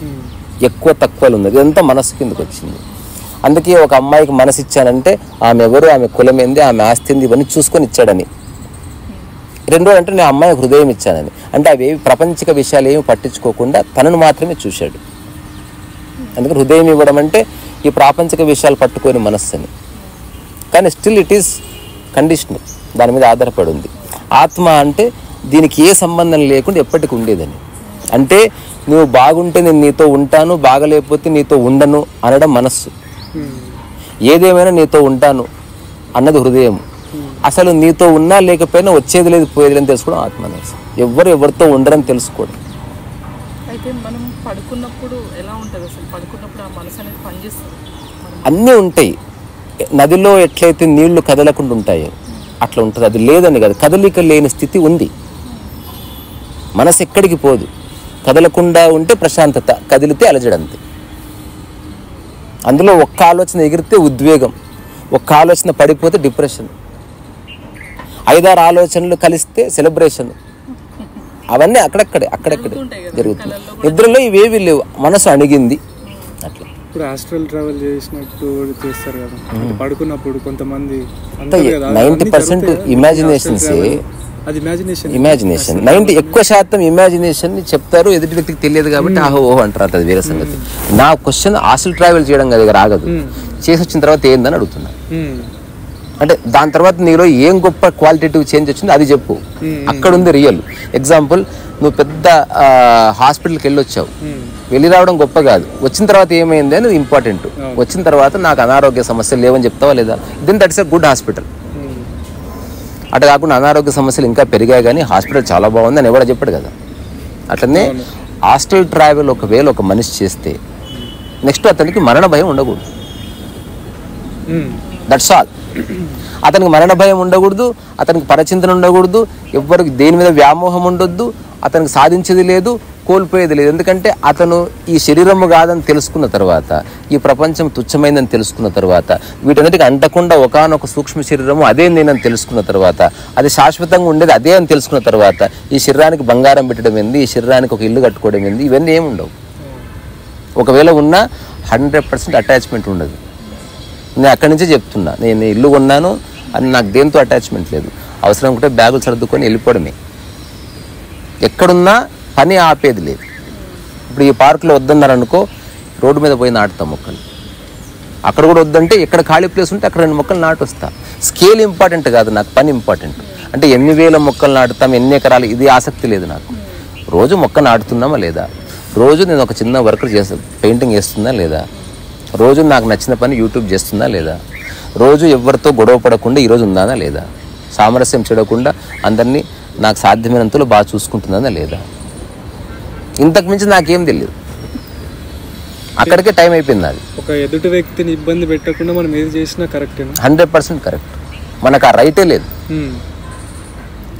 ఎక్కువ తక్కువలు ఉన్నది. ఇదంతా మనస్సు కిందకు వచ్చింది. అందుకే ఒక అమ్మాయికి మనసు ఇచ్చానంటే ఆమె ఎవరు, ఆమె కులమేంది, ఆమె ఆస్తింది, ఇవన్నీ చూసుకొని ఇచ్చాడని. రెండో అంటే నేను అమ్మాయి హృదయం ఇచ్చానని. అంటే అవి ప్రపంచిక విషయాలు ఏమి పట్టించుకోకుండా తనను మాత్రమే చూశాడు. అందుకని హృదయం ఇవ్వడం అంటే ఈ ప్రాపంచిక విషయాలు పట్టుకొని మనస్సు అని. కానీ స్టిల్ ఇట్ ఈస్ కండిషనల్, దాని మీద ఆధారపడి ఉంది. ఆత్మ అంటే దీనికి ఏ సంబంధం లేకుండా ఎప్పటికి ఉండేదని. అంటే నువ్వు బాగుంటే నేను నీతో ఉంటాను, బాగలేకపోతే నీతో ఉండను అనడం మనస్సు. ఏదేమైనా నీతో ఉంటాను అన్నది హృదయం. అసలు నీతో ఉన్నా లేకపోయినా వచ్చేది లేదు పోయేది లేదని తెలుసుకోవడం ఆత్మనస్సు. ఎవరితో ఉండరని తెలుసుకోవడం. అయితే మనం పడుకున్నప్పుడు ఎలా ఉంటుంది అసలు? పడుకున్నప్పుడు ఆ మనసు అనేది పనిచేస్తుంది. అన్నీ ఉంటాయి. నదిలో ఎట్లయితే నీళ్లు కదలకుండా ఉంటాయో అట్లా ఉంటుంది. అది లేదని కాదు, కదలిక లేని స్థితి ఉంది. మనసు ఎక్కడికి పోదు. కదలకుండా ఉంటే ప్రశాంతత, కదిలితే అలజడంతే. అందులో ఒక్క ఆలోచన ఎగిరితే ఉద్వేగం, ఒక్క ఆలోచన పడిపోతే డిప్రెషన్. 5-6 ఆలోచనలు కలిస్తే సెలబ్రేషన్. అవన్నీ అక్కడక్కడే జరుగుతుంది. నిద్రలో ఇవేవి లేవు, మనసు అణిగింది అట్లా. ఇప్పుడు ఆస్ట్రల్ ట్రావెల్ చేసినట్టు చేస్తారు కదా, పడుకున్నప్పుడు కొంతమంది 90% ఇమాజినేషన్స్. అది ఇమాజినేషన్ 90 ఎక్కువ శాతం ఇమాజినేషన్ చెప్తారు, ఎదుటి వ్యక్తికి తెలియదు కాబట్టి ఆహో ఓహో అంటారు, అది వేరే సంగతి. నా క్వశ్చన్ ఆస్ట్రల్ ట్రావెల్ చేయడం దగ్గర ఆగదు, చేసి వచ్చిన తర్వాత ఏందని అడుగుతున్నా. అంటే దాని తర్వాత నీలో ఏం గొప్ప క్వాలిటేటివ్ చేంజ్ వచ్చిందో అది చెప్పు. అక్కడ ఉంది రియల్ ఎగ్జాంపుల్. నువ్వు పెద్ద హాస్పిటల్కి వెళ్ళొచ్చావు, వెళ్ళి రావడం గొప్ప కాదు, వచ్చిన తర్వాత ఏమైంది అనేది ఇంపార్టెంట్. వచ్చిన తర్వాత నాకు అనారోగ్య సమస్యలు లేవని చెప్తావా లేదా, then that is a good hospital. అటు కాకుండా అనారోగ్య సమస్యలు ఇంకా పెరిగాయి కానీ హాస్పిటల్ చాలా బాగుంది అని ఎవడ చెప్పాడు కదా. అట్లనే ఆస్ట్రల్ ట్రావెల్ ఒకవేళ ఒక మనిషి చేస్తే నెక్స్ట్ అతనికి మరణ భయం ఉండకూడదు. That's all. అతనికి మరణ భయం ఉండకూడదు, అతనికి పరచింతన ఉండకూడదు, ఎవ్వరికి దేని మీద వ్యామోహం ఉండొద్దు, అతనికి సాధించేది లేదు, కోల్పోయేది లేదు. ఎందుకంటే అతను ఈ శరీరము కాదని తెలుసుకున్న తర్వాత, ఈ ప్రపంచం తుచ్చమైందని తెలుసుకున్న తర్వాత, వీటన్నిటికి అంటకుండా ఒకానొక సూక్ష్మ శరీరము అదే నేనని తెలుసుకున్న తర్వాత, అది శాశ్వతంగా ఉండేది అదే అని తెలుసుకున్న తర్వాత, ఈ శరీరానికి బంగారం పెట్టడం ఏంది, ఈ శరీరానికి ఒక ఇల్లు కట్టుకోవడం ఏంది, ఇవన్నీ ఏముండవు. ఒకవేళ ఉన్నా 100% అటాచ్మెంట్ ఉండదు. నేను అక్కడి నుంచే చెప్తున్నా, నేను ఇల్లు కొన్నాను అని నాకు దేంతో అటాచ్మెంట్ లేదు. అవసరం ఉంటే బ్యాగులు సర్దుకొని వెళ్ళిపోవడమే. ఎక్కడున్నా పని ఆపేది లేదు. ఇప్పుడు ఈ పార్కులో వద్దన్నారనుకో, రోడ్డు మీద పోయి నాటుతాం మొక్కలు. అక్కడ కూడా వద్దంటే ఎక్కడ ఖాళీ ప్లేస్ ఉంటే అక్కడ 2 మొక్కలు నాటొస్తా. స్కేల్ ఇంపార్టెంట్ కాదు నాకు, పని ఇంపార్టెంట్. అంటే ఎన్ని వేల మొక్కలు నాటుతాం, ఎన్ని ఎకరాలు, ఇది ఆసక్తి లేదు నాకు. రోజు మొక్క నాటుతున్నామా లేదా, రోజు నేను ఒక చిన్న వర్క్ చేస్తాను, పెయింటింగ్ చేస్తుందా లేదా, రోజు నాకు నచ్చిన పని యూట్యూబ్ చేస్తుందా లేదా, రోజు ఎవరితో గొడవ పడకుండా ఈరోజు ఉందా లేదా, సామరస్యం చెడకుండా అందరినీ నాకు సాధ్యమైనంతలో బాగా చూసుకుంటుందా లేదా. ఇంతకు మించి నాకేం తెలియదు. అక్కడికే టైం అయిపోయింది. అది ఒక ఎదుటి వ్యక్తిని ఇబ్బంది పెట్టకుండా మనం ఏది చేసినా కరెక్ట్. 100% కరెక్ట్. మనకు ఆ రైటే లేదు.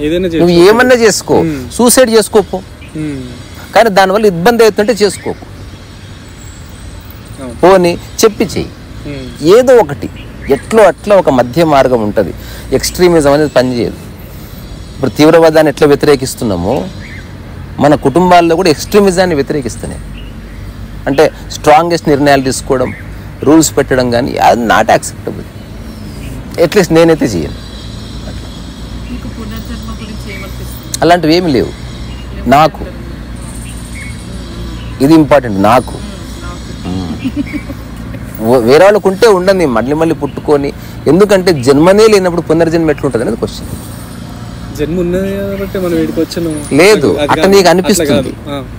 ఏదైనా నువ్వు ఏమన్నా చేసుకో, సూసైడ్ చేసుకోపో, కానీ దానివల్ల ఇబ్బంది అవుతుంటే చేసుకోకు. పోనీ చెప్పి చెయ్యి, ఏదో ఒకటి. ఎట్లో అట్లా ఒక మధ్య మార్గం ఉంటుంది. ఎక్స్ట్రీమిజం అనేది పనిచేయదు. ఇప్పుడు తీవ్రవాదాన్ని ఎట్లా వ్యతిరేకిస్తున్నామో మన కుటుంబాల్లో కూడా ఎక్స్ట్రీమిజాన్ని వ్యతిరేకిస్తున్నాయి. అంటే స్ట్రాంగెస్ట్ నిర్ణయాలు తీసుకోవడం, రూల్స్ పెట్టడం కానీ అది నాట్ యాక్సెప్టబుల్. అట్లీస్ట్ నేనైతే చేయను. అలాంటివి ఏమి లేవు నాకు. ఇది ఇంపార్టెంట్ నాకు. వేరే వాళ్ళకు ఉంటే ఉండని మళ్ళీ మళ్ళీ పుట్టుకొని, ఎందుకంటే జన్మనే లేనప్పుడు పునర్జన్మ ఎట్లుంటుంది అనేది క్వశ్చన్. జన్మ ఉన్నది కాబట్టి మనం వీడికి వచ్చాను లేదు అట్లా నీకు అనిపిస్తుంది.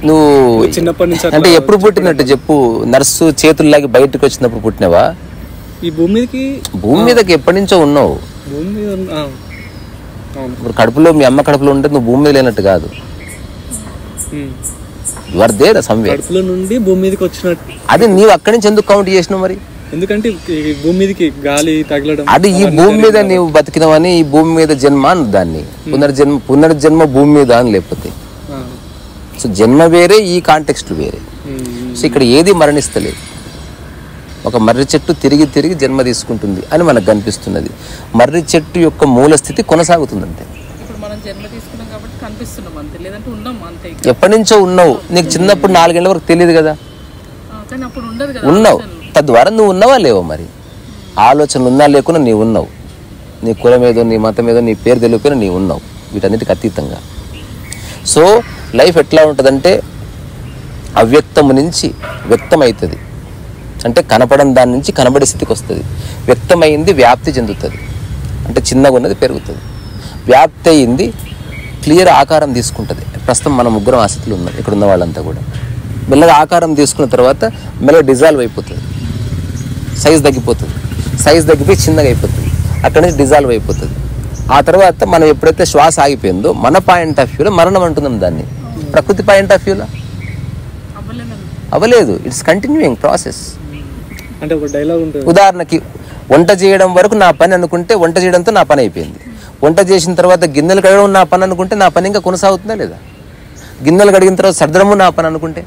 నువ్వు చిన్నప్పటి నుంచి అంటే ఎప్పుడు పుట్టినట్టు చెప్పు, నర్సు చేతుల్లాగి బయటకు వచ్చినప్పుడు పుట్టినవా? ఈ భూమి మీదకి ఎప్పటి నుంచో ఉన్నావు. భూమి మీద ఇప్పుడు కడుపులో మీ అమ్మ కడుపులో ఉంటే నువ్వు భూమి మీద లేనట్టు కాదు. You are there somewhere. కడుపులో నుండి భూమి మీదకి వచ్చినట్టు. అది నీవు అక్కడి నుంచి ఎందుకు కౌంట్ చేసినావు మరి? ఎందుకంటే భూమి మీదకి గాలి తగలడం, అది ఈ భూమి మీద నీవు బతికినవని, ఈ భూమి మీద జన్మ అని దాన్ని పునర్జన్మ భూమి మీద అని. లేకపోతే సో జన్మ వేరే, ఈ కాంటెక్స్ట్ వేరే. సో ఇక్కడ ఏది మరణిస్తలేదు. ఒక మర్రి చెట్టు తిరిగి తిరిగి జన్మ తీసుకుంటుంది అని మనకు కనిపిస్తున్నది. మర్రి చెట్టు యొక్క మూల స్థితి కొనసాగుతుంది అంతే. ఎప్పటి నుంచో ఉన్నావు. నీకు చిన్నప్పుడు 4 ఏళ్ళ వరకు తెలియదు కదా, ఉన్నావు. తద్వారా నువ్వు ఉన్నావా లేవో మరి. ఆలోచనలు ఉన్నా లేకున్నా నీవు ఉన్నావు. నీ కులం ఏదో, నీ మతం ఏదో, నీ పేరు తెలియకపోయినా నీవు ఉన్నావు, వీటన్నిటికి అతీతంగా. సో లైఫ్ ఎట్లా ఉంటుందంటే అవ్యక్తము నుంచి వ్యక్తమవుతుంది. అంటే కనపడని దాని నుంచి కనబడే స్థితికి వస్తుంది. వ్యక్తమైంది వ్యాప్తి చెందుతుంది. అంటే చిన్నగా ఉన్నది పెరుగుతుంది. వ్యాప్తి అయింది క్లియర్ ఆకారం తీసుకుంటుంది. ప్రస్తుతం మనం 3 ఆసక్తులు ఉన్నాం ఇక్కడ ఉన్న వాళ్ళంతా కూడా. మెల్లగా ఆకారం తీసుకున్న తర్వాత మెల్లగా డిజాల్వ్ అయిపోతుంది, సైజ్ తగ్గిపోతుంది. సైజ్ తగ్గిపోయి చిన్నగా అయిపోతుంది, అక్కడి నుంచి డిజాల్వ్ అయిపోతుంది. ఆ తర్వాత మనం ఎప్పుడైతే శ్వాస ఆగిపోయిందో మన పాయింట్ ఆఫ్ వ్యూలో మరణం అంటున్నాం దాన్ని. ప్రకృతి పాయింట్ ఆఫ్ వ్యూలో అవ్వలేదు. It's continuing process. అంటే ఒక డైలాగ్ ఉంటుంది. ఉదాహరణకి వంట చేయడం వరకు నా పని అనుకుంటే వంట చేయడంతో నా పని అయిపోయింది. వంట చేసిన తర్వాత గిన్నెలు కడగడం నా పని అనుకుంటే నా పని ఇంకా కొనసాగుతుందా లేదా? గిన్నెలు కడిగిన తర్వాత సర్దడము నా పని అనుకుంటే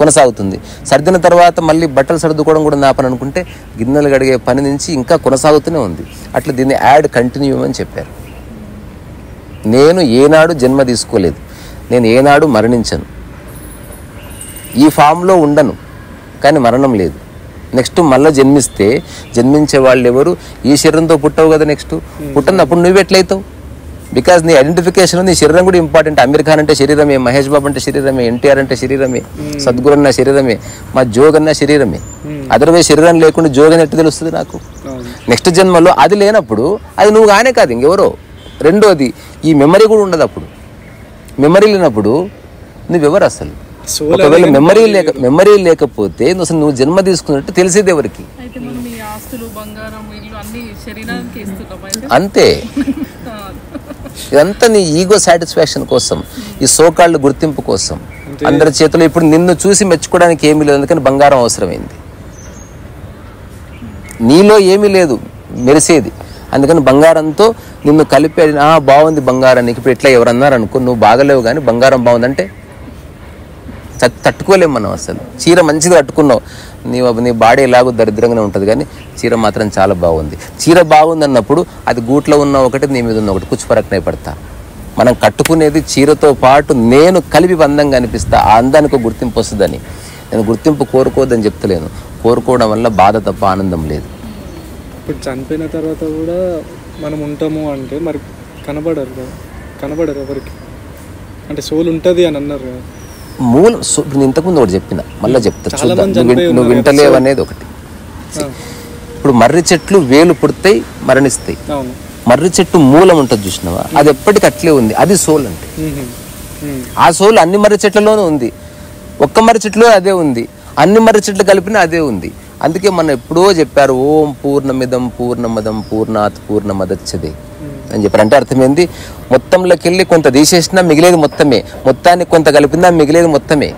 కొనసాగుతుంది. సర్దిన తర్వాత మళ్ళీ బట్టలు సర్దుకోవడం కూడా నా పని అనుకుంటే గిన్నెలు కడిగే పని నుంచి ఇంకా కొనసాగుతూనే ఉంది. అట్లా దీన్ని యాడ్ కంటిన్యూ అని చెప్పారు. నేను ఏనాడు జన్మ తీసుకోలేదు, నేను ఏనాడు మరణించను, ఈ ఫామ్లో ఉండను, కానీ మరణం లేదు. నెక్స్ట్ మళ్ళీ జన్మించే వాళ్ళు ఎవరు? ఈ శరీరంతో పుట్టవు కదా. నెక్స్ట్ పుట్టనప్పుడు నువ్వు ఎట్లయితావు? బికాజ్ నీ ఐడెంటిఫికేషన్, నీ శరీరం కూడా ఇంపార్టెంట్. అమీర్ ఖాన్ అంటే శరీరమే, మహేష్ బాబు అంటే శరీరమే, ఎన్టీఆర్ అంటే శరీరమే, సద్గురు అన్న శరీరమే, మా జోగ్ అన్న శరీరమే. అదర్వైజ్ శరీరం లేకుండా జోగ్ అని ఎట్టు తెలుస్తుంది నాకు? నెక్స్ట్ జన్మలో అది లేనప్పుడు అది నువ్వు కానే కాదు, ఇంకెవరో. రెండోది, ఈ మెమరీ కూడా ఉండదు. అప్పుడు మెమరీ లేనప్పుడు నువ్వెవరు అసలు? ఒకవేళ మెమరీ లేకపోతే అసలు నువ్వు జన్మ తీసుకున్నట్టు తెలిసేది ఎవరికి? అంతే. ఇదంతా నీ ఈగో సాటిస్ఫాక్షన్ కోసం, ఈ సోకాళ్ళు గుర్తింపు కోసం, అందరి చేతిలో. ఇప్పుడు నిన్ను చూసి మెచ్చుకోవడానికి ఏమీ లేదు, అందుకని బంగారం అవసరమైంది. నీలో ఏమీ లేదు మెరిసేది, అందుకని బంగారంతో నిన్ను కలిపి బాగుంది బంగారానికి. ఇప్పుడు ఎట్లా ఎవరన్నారు అనుకో, నువ్వు బాగలేవు కానీ బంగారం బాగుందంటే తట్టుకోలేము మనం అసలు. చీర మంచిగా కట్టుకున్నావు, నీ బాడీ ఎలాగో దరిద్రంగానే ఉంటుంది, కానీ చీర మాత్రం చాలా బాగుంది. చీర బాగుంది అన్నప్పుడు అది గూట్లో ఉన్న ఒకటి, నీ మీద ఉన్న ఒకటి, కుచ్చు పరకనే పడతా. మనం కట్టుకునేది చీరతో పాటు నేను కలిపి అందంగా అనిపిస్తా. ఆ అందానికి గుర్తింపు వస్తుందని. నేను గుర్తింపు కోరుకోవద్దని చెప్తలేను, కోరుకోవడం వల్ల బాధ తప్ప ఆనందం లేదు. ఇప్పుడు చనిపోయిన తర్వాత కూడా మనం ఉంటాము అంటే మరి కనబడరు ఎవరికి, అంటే సోల్ ఉంటుంది అని అన్నారు కదా. మూలం నేను ఇంతకుముందు ఒకటి చెప్పిన, మళ్ళీ చెప్తా, చూద్దాం నువ్వు వింటలేవు అనేది ఒకటి. ఇప్పుడు మర్రి చెట్లు వేలు పుడతాయి, మరణిస్తాయి. మర్రి చెట్టు మూలం ఉంటుంది చూసినావా, అది ఎప్పటికీ అట్లే ఉంది. అది సోల్ అంటే. ఆ సోల్ అన్ని మర్రి చెట్లలోనూ ఉంది, ఒక్క మర్రి చెట్టులో అదే ఉంది, అన్ని మర్రి చెట్లు కలిపినా అదే ఉంది. అందుకే మనం ఎప్పుడో చెప్పారు, ఓం పూర్ణమిదం పూర్ణమదం పూర్ణాత్ పూర్ణమదచ్చదే అని చెప్పారు. అంటే అర్థమైంది, మొత్తంలోకి వెళ్ళి కొంత తీసేసినా మిగిలేది మొత్తమే, మొత్తానికి కొంత కలిపిందా మిగిలేది మొత్తమే,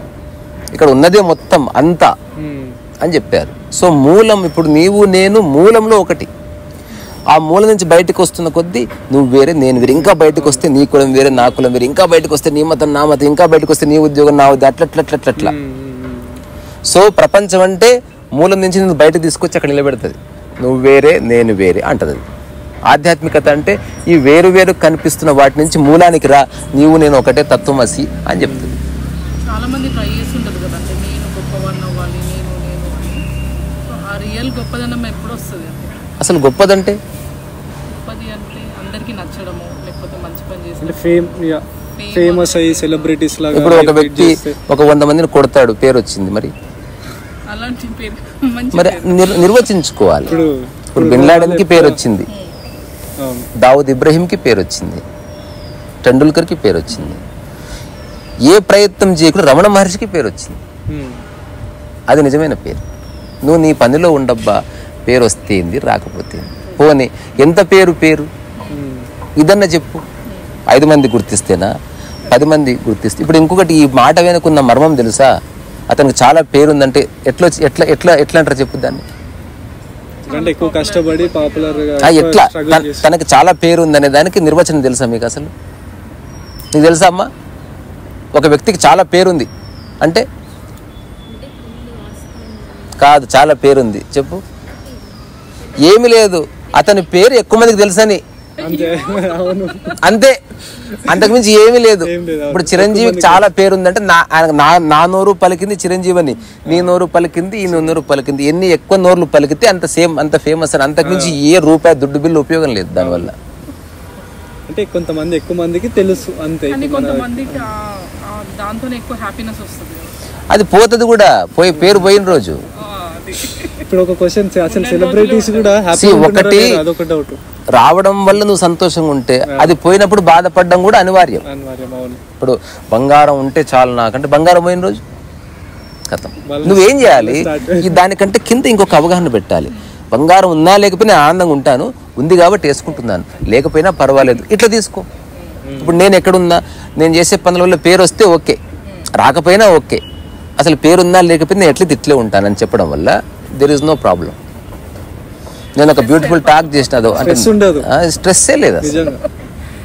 ఇక్కడ ఉన్నదే మొత్తం అంతా అని చెప్పారు. సో మూలం, ఇప్పుడు నీవు నేను మూలంలో ఒకటి. ఆ మూలం నుంచి బయటకు వస్తున్న కొద్దీ నువ్వు వేరే, నేను వేరే, ఇంకా బయటకు వస్తే నీ కులం వేరే, నా కులం వేరే, ఇంకా బయటకు వస్తే నీ మతం నా మతం, ఇంకా బయటకు వస్తే నీ ఉద్యోగం నా ఉద్యోగం, అట్లా. సో ప్రపంచం అంటే మూలం నుంచి నేను బయటకు తీసుకొచ్చి అక్కడ నిలబెడుతుంది. నువ్వు వేరే, నేను వేరే అంటది. ఆధ్యాత్మికత అంటే ఈ వేరు వేరు కనిపిస్తున్న వాటి నుంచి మూలానికి రా, నీవు నేను ఒకటే, తత్వమసి అని చెప్తుంది. చాలా మంది ట్రై చేస్తుంటారు కదా, అంటే నేను గొప్పవాడిని అవ్వాలి, ఆ రియల్ గొప్పదనం ఎప్పుడు వస్తుంది? అసలు గొప్పది అంటే అందరికి నచ్చడము, లేకపోతే మంచి పని చేసి ఫేమస్ అయ్యి సెలబ్రిటీస్ లాగా. ఇప్పుడు ఒక వ్యక్తి 100 మందిని కొడతాడు, పేరు వచ్చింది, మరి అలాంటి పేరు మరి నిర్వచించుకోవాలి. ఇప్పుడు బిన్ లాడెన్కి పేరు వచ్చింది, దావుద్ ఇబ్రహీంకి పేరు వచ్చింది, టెండూల్కర్కి పేరు వచ్చింది. ఏ ప్రయత్నం చేయకుండా రమణ మహర్షికి పేరు వచ్చింది. అది నిజమైన పేరు. నువ్వు నీ పనిలో ఉండబ్బా, పేరు వస్తేంది, రాకపోతే పోనీ. ఎంత పేరు ఇదన్నా చెప్పు. 5 మంది గుర్తిస్తేనా, 10 మంది గుర్తిస్తే. ఇప్పుడు ఇంకొకటి, ఈ మాట వెనుకున్న మర్మం తెలుసా? అతనికి చాలా పేరుందంటే ఎట్లా అంటారు చెప్పు దాన్ని? ఎక్కువ కష్టపడి పాపులర్గా ఎట్లా తనకి చాలా పేరు ఉందనే దానికి నిర్వచనం తెలుసా మీకు? అసలు నీకు తెలుసా అమ్మా? ఒక వ్యక్తికి చాలా పేరుంది అంటే కాదు, చాలా పేరుంది చెప్పు. ఏమి లేదు, అతని పేరు ఎక్కువ మందికి తెలుసని అంతే, అంతకుమించి ఏమీ లేదు. ఇప్పుడు చిరంజీవికి చాలా పేరుందంటే నా నోరు పలికింది చిరంజీవి అని, నీ నోరు పలికింది, ఈ నోరు పలికింది. ఎన్ని ఎక్కువ నోర్లు పలికితే అంత ఫేమస్ అని. అంతకుమించి ఏ రూపాయి దుడ్డు బిల్లు ఉపయోగం లేదు దానివల్ల. అంటే కొంతమంది ఎక్కువ మందికి తెలుసు అంతే, అది పోతుంది కూడా, పేరు పోయిన రోజు. ఇప్పుడు ఒక క్వశ్చన్, అసలు సెలబ్రిటీస్ కూడా ఒకటి రావడం వల్ల నువ్వు సంతోషంగా ఉంటే, అది పోయినప్పుడు బాధపడడం కూడా అనివార్యం. ఇప్పుడు బంగారం ఉంటే చాలు నాకంటే, బంగారం పోయిన రోజు కథం. నువ్వేం చేయాలి? దానికంటే కింద ఇంకొక అవగాహన పెట్టాలి. బంగారం ఉన్నా లేకపోయినా ఆనందంగా ఉంటాను, ఉంది కాబట్టి వేసుకుంటున్నాను, లేకపోయినా పర్వాలేదు, ఇట్లా తీసుకో. ఇప్పుడు నేను ఎక్కడున్నా, నేను చేసే పనుల వల్ల పేరు వస్తే ఓకే, రాకపోయినా ఓకే, అసలు పేరున్నా లేకపోయినా ఎట్లా ఇట్లే ఉంటానని చెప్పడం వల్ల దెర్ ఇస్ నో ప్రాబ్లం. నేను ఒక బ్యూటిఫుల్ టాక్ చేసిన, స్ట్రెస్సే లేదు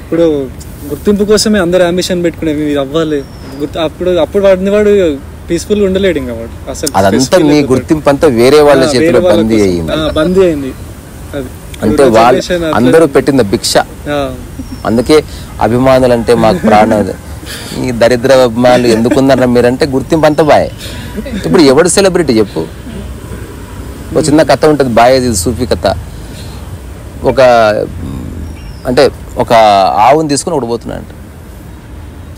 ఇప్పుడు గుర్తింపు కోసమే అందరు అంబిషన్ పెట్టుకునే అవ్వాలి. అప్పుడు వాడు పీస్ఫుల్ ఉండలేడు ఇంకా వాడు. అసలు అదంతా నీ గుర్తింపు అంతా వేరే వాళ్ళ చేతిలో బందీ అయింది. అది అంటే వాళ్ళు అందరూ పెట్టిన భిక్ష అందుకే అభిమానులు అంటే మాకు ప్రాణం. ఈ దరిద్ర అభిమానులు ఎందుకున్నారా మీరంటే గుర్తింపు అంతా బాయ్. ఇప్పుడు ఎవడు సెలబ్రిటీ చెప్పు? ఒక చిన్న కథ ఉంటుంది, బాయేజీ సూఫీ కథ. ఒక ఆవుని తీసుకుని ఒకటి పోతున్నాడంట.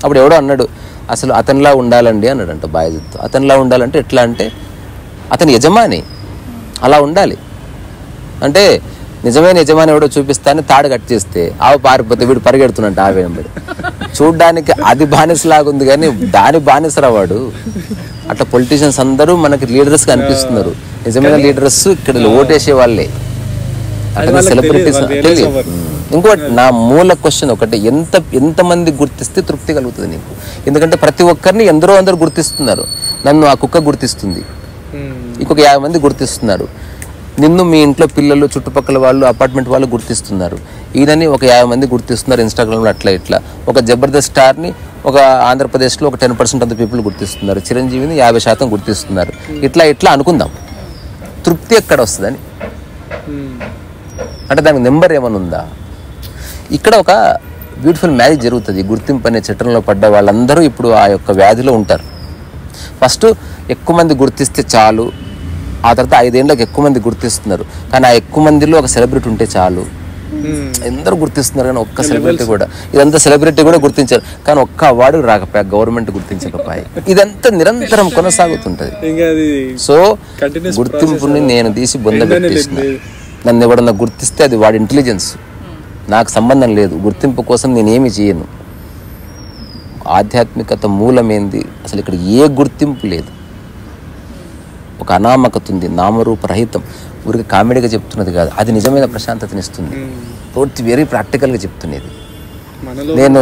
అప్పుడు ఎవడో అన్నాడు, అసలు అతనిలా ఉండాలండి అన్నాడంట బాయేజీతో. అతనిలా ఉండాలంటే ఎట్లా అంటే, అతని యజమాని అలా ఉండాలి అంటే, నిజమైన యజమాని ఎవడో చూపిస్తానని తాడు కట్ చేస్తే ఆవు పారిపోతే వీడు పరిగెడుతున్నట్టు ఆవే వెంబడి. చూడ్డానికి అది బానిసలాగా ఉంది కానీ దాని బానిసరా వాడు. అట్లా పొలిటీషియన్స్ అందరూ మనకి లీడర్స్గా అనిపిస్తున్నారు. నిజమైన లీడర్స్ ఇక్కడ ఓటేసే వాళ్ళే, అట్లా సెలబ్రిటీస్ తెలియదు. ఇంకోటి నా మూల క్వశ్చన్ ఒకటి, ఎంతమంది గుర్తిస్తే తృప్తి కలుగుతుంది నీకు? ఎందుకంటే ప్రతి ఒక్కరిని అందరూ గుర్తిస్తున్నారు. నన్ను ఆ కుక్క గుర్తిస్తుంది, ఇంకొక 50 మంది గుర్తిస్తున్నారు. నిన్ను మీ ఇంట్లో పిల్లలు, చుట్టుపక్కల వాళ్ళు, అపార్ట్మెంట్ వాళ్ళు గుర్తిస్తున్నారు. ఈయనని ఒక 50 మంది గుర్తిస్తున్నారు ఇన్స్టాగ్రామ్లో. అట్లా ఇట్లా ఒక జబర్దస్త్ స్టార్ని ఒక ఆంధ్రప్రదేశ్లో ఒక 10% ఆఫ్ ద పీపుల్ గుర్తిస్తున్నారు. చిరంజీవిని 50% గుర్తిస్తున్నారు. ఇట్లా అనుకుందాం, తృప్తి ఎక్కడ వస్తుందని? అంటే దానికి నెంబర్ ఏమైనా ఉందా? ఇక్కడ ఒక బ్యూటిఫుల్ మ్యాజిక్ జరుగుతుంది. గుర్తింపు అనే చట్టంలో పడ్డ వాళ్ళందరూ ఇప్పుడు ఆ యొక్క వ్యాధిలో ఉంటారు. ఫస్ట్ ఎక్కువ మంది గుర్తిస్తే చాలు, ఆ తర్వాత 5 ఏళ్ళకి ఎక్కువ మంది గుర్తిస్తున్నారు. కానీ ఆ ఎక్కువ మందిలో ఒక సెలబ్రిటీ ఉంటే చాలు. అందరూ గుర్తిస్తున్నారు కానీ ఒక్క సెలబ్రిటీ కూడా, ఇదంతా సెలబ్రిటీ కూడా గుర్తించారు కానీ ఒక్క అవార్డు రాకపోయా, గవర్నమెంట్ గుర్తించకపోయా. ఇదంతా నిరంతరం కొనసాగుతుంటది. సో గుర్తింపుని నేను తీసి బొంద పెట్టేసిన. నన్ను ఎవడన్నా గుర్తిస్తే అది వాడి ఇంటెలిజెన్స్, నాకు సంబంధం లేదు. గుర్తింపు కోసం నేనేమి చేయను. ఆధ్యాత్మికత మూలమేంది? అసలు ఇక్కడ ఏ గుర్తింపు లేదు. ఒక అనామకత ఉంది, నామరూపరహితం. ఊరికి కామెడీగా చెప్తున్నది కాదు, అది నిజమైన ప్రశాంతతని ఇస్తుంది. పూర్తి వెరీ ప్రాక్టికల్గా చెప్తున్నది. నేను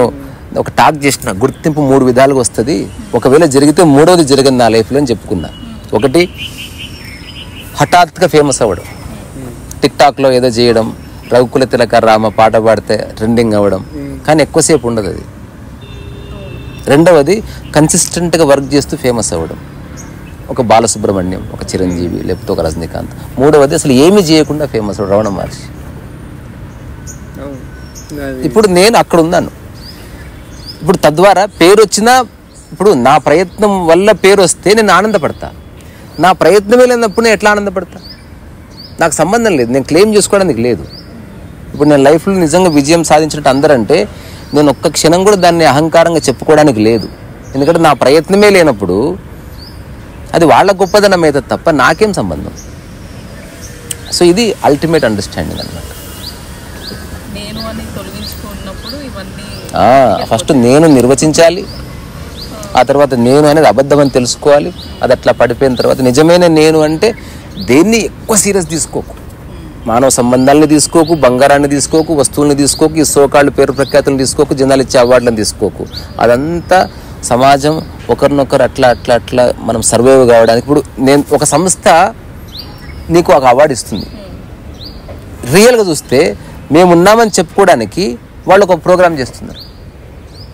ఒక టాక్ చేసిన, గుర్తింపు 3 విధాలుగా వస్తుంది. ఒకవేళ జరిగితే 3వది జరిగింది నా లైఫ్లో అని చెప్పుకున్నా. ఒకటి, హఠాత్తుగా ఫేమస్ అవ్వడం, టిక్టాక్లో ఏదో చేయడం, రఘుకుల తిలక రామ పాట పాడితే ట్రెండింగ్ అవ్వడం, కానీ ఎక్కువసేపు ఉండదు అది. రెండవది, కన్సిస్టెంట్గా వర్క్ చేస్తూ ఫేమస్ అవ్వడం, ఒక బాలసుబ్రహ్మణ్యం, ఒక చిరంజీవి, లేకపోతే ఒక రజనీకాంత్. మూడవది, అసలు ఏమీ చేయకుండా ఫేమస్ అవ్వడం, రమణ మహర్షి. ఇప్పుడు నేను అక్కడ ఉన్నాను. ఇప్పుడు తద్వారా పేరు వచ్చినా, ఇప్పుడు నా ప్రయత్నం వల్ల పేరు వస్తే నేను ఆనందపడతా. నా ప్రయత్నమే లేనప్పుడు నేను ఎట్లా ఆనందపడతా? నాకు సంబంధం లేదు, నేను క్లెయిమ్ చేసుకోవడానికి లేదు. ఇప్పుడు నేను లైఫ్లో నిజంగా విజయం సాధించినట్టు అందరంటే నేను ఒక్క క్షణం కూడా దాన్ని అహంకారంగా చెప్పుకోవడానికి లేదు. ఎందుకంటే నా ప్రయత్నమే లేనప్పుడు అది వాళ్ళ గొప్పదనం అయితే తప్ప నాకేం సంబంధం. సో ఇది అల్టిమేట్ అండర్స్టాండింగ్ అన్నమాట. ఫస్ట్ నేను నిర్వచించాలి, ఆ తర్వాత నేను అనేది అబద్ధం అని తెలుసుకోవాలి. అది అట్లా పడిపోయిన తర్వాత నిజమైన నేను అంటే దేన్ని ఎక్కువ సీరియస్ తీసుకోకు, మానవ సంబంధాలని తీసుకోకు, బంగారాన్ని తీసుకోకు, వస్తువుల్ని తీసుకోకు, ఈ సోకాళ్ళు పేరు ప్రఖ్యాతులను తీసుకోకు, జనాలు ఇచ్చే అవార్డులను తీసుకోకు. అదంతా సమాజం ఒకరినొకరు అట్లా మనం సర్వైవ్ కావడానికి. ఇప్పుడు నేను ఒక సంస్థ నీకు ఒక అవార్డు ఇస్తుంది, రియల్గా చూస్తే మేమున్నామని చెప్పుకోవడానికి వాళ్ళు ఒక ప్రోగ్రామ్ చేస్తున్నారు.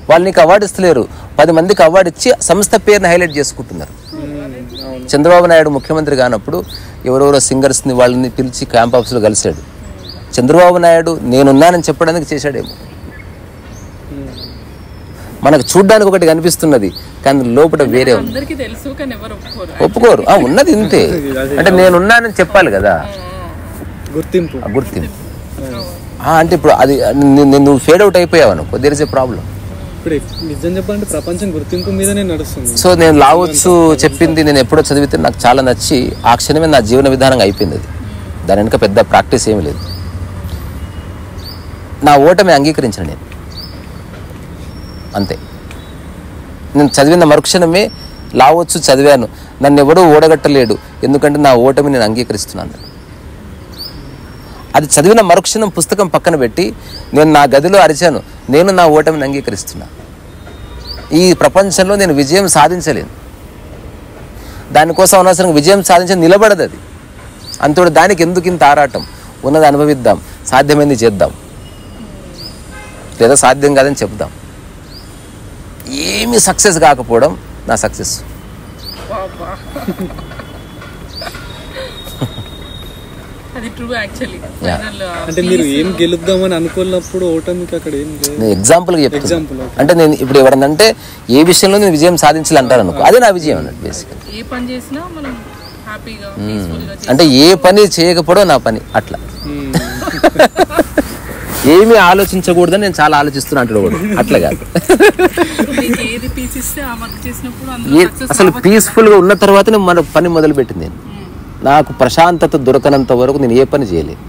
వాళ్ళు నీకు అవార్డు ఇస్తలేరు, 10 మందికి అవార్డు ఇచ్చి సంస్థ పేరుని హైలైట్ చేసుకుంటున్నారు. చంద్రబాబు నాయుడు ముఖ్యమంత్రి కానప్పుడు ఎవరెవరో సింగర్స్ని వాళ్ళని పిలిచి క్యాంప్ ఆఫీస్లో కలిశాడు. చంద్రబాబు నాయుడు నేనున్నానని చెప్పడానికి చేశాడేమో. మనకు చూడ్డానికి ఒకటి కనిపిస్తున్నది కానీ లోపల వేరే ఉంది, ఒప్పుకోరు. ఉన్నది ఇంతే, అంటే నేనున్నానని చెప్పాలి కదా, గుర్తింపు. అంటే ఇప్పుడు అది నువ్వు ఫేడ్ అవుట్ అయిపోయావు అనుకో, దేర్ ఇస్ ఏ ప్రాబ్లం. ఇప్పుడు నిజం చెప్పాలంటే ప్రపంచం గుర్తింపు మీదనే నడుస్తుంది. సో నేను లావోత్సు చెప్పింది నేను ఎప్పుడో చదివితే నాకు చాలా నచ్చి ఆ క్షణమే నా జీవన విధానంగా అయిపోయింది. అది దాని వెనుక పెద్ద ప్రాక్టీస్ ఏమీ లేదు. నా ఓటమి అంగీకరించాను నేను, అంతే. నేను చదివిన మరుక్షణమే లావోత్సు చదివాను, నన్ను ఎవడూ ఓడగట్టలేడు ఎందుకంటే నా ఓటమి నేను అంగీకరిస్తున్నాను. అది చదివిన మరుక్షణం పుస్తకం పక్కన పెట్టి నేను నా గదిలో అరిచాను, నేను నా ఓటమిని అంగీకరిస్తున్నా. ఈ ప్రపంచంలో నేను విజయం సాధించలేను, దానికోసం అనవసరంగా విజయం సాధించని నిలబడదు అది. అంతోడు దానికి ఎందుకు ఇంత ఆరాటం? ఉన్నది అనుభవిద్దాం, సాధ్యమైంది చేద్దాం, లేదా సాధ్యం కాదని చెప్దాం. ఏమీ సక్సెస్ కాకపోవడం నా సక్సెస్. అది ట్రూ యాక్చువల్లీ. ఫైనల్ అంటే మీరు ఏం గెలుద్దామని అనుకున్నప్పుడు ఓటమికి అక్కడ ఏం లేదు. నేను ఎగ్జాంపుల్గా చెప్తాను. ఎగ్జాంపుల్ అంటే నేను ఇప్పుడు ఎవరనంటే ఏ విషయంలో నేను విజయం సాధించాలంటారు అనుకో, అదే నా విజయం అన్నట్టు బేసిక్గా. ఏ పని చేసినా మనం హ్యాపీగా పీస్ఫుల్గా అంటే ఏ పని చేయకపోవడం నా పని అట్లా. ఏమీ ఆలోచించకూడదని నేను చాలా ఆలోచిస్తున్నా అంటాడు కూడా, అట్లా కాదు. ఏది పీస్ ఇస్తే ఆ వర్క్ చేసినప్పుడు అందులో సక్సెస్ అసలు పీస్ఫుల్గా ఉన్న తర్వాత నేను మన పని మొదలు పెట్టింది. నేను నాకు ప్రశాంతత దొరకనంత వరకు నేను ఏ పని చేయలేదు.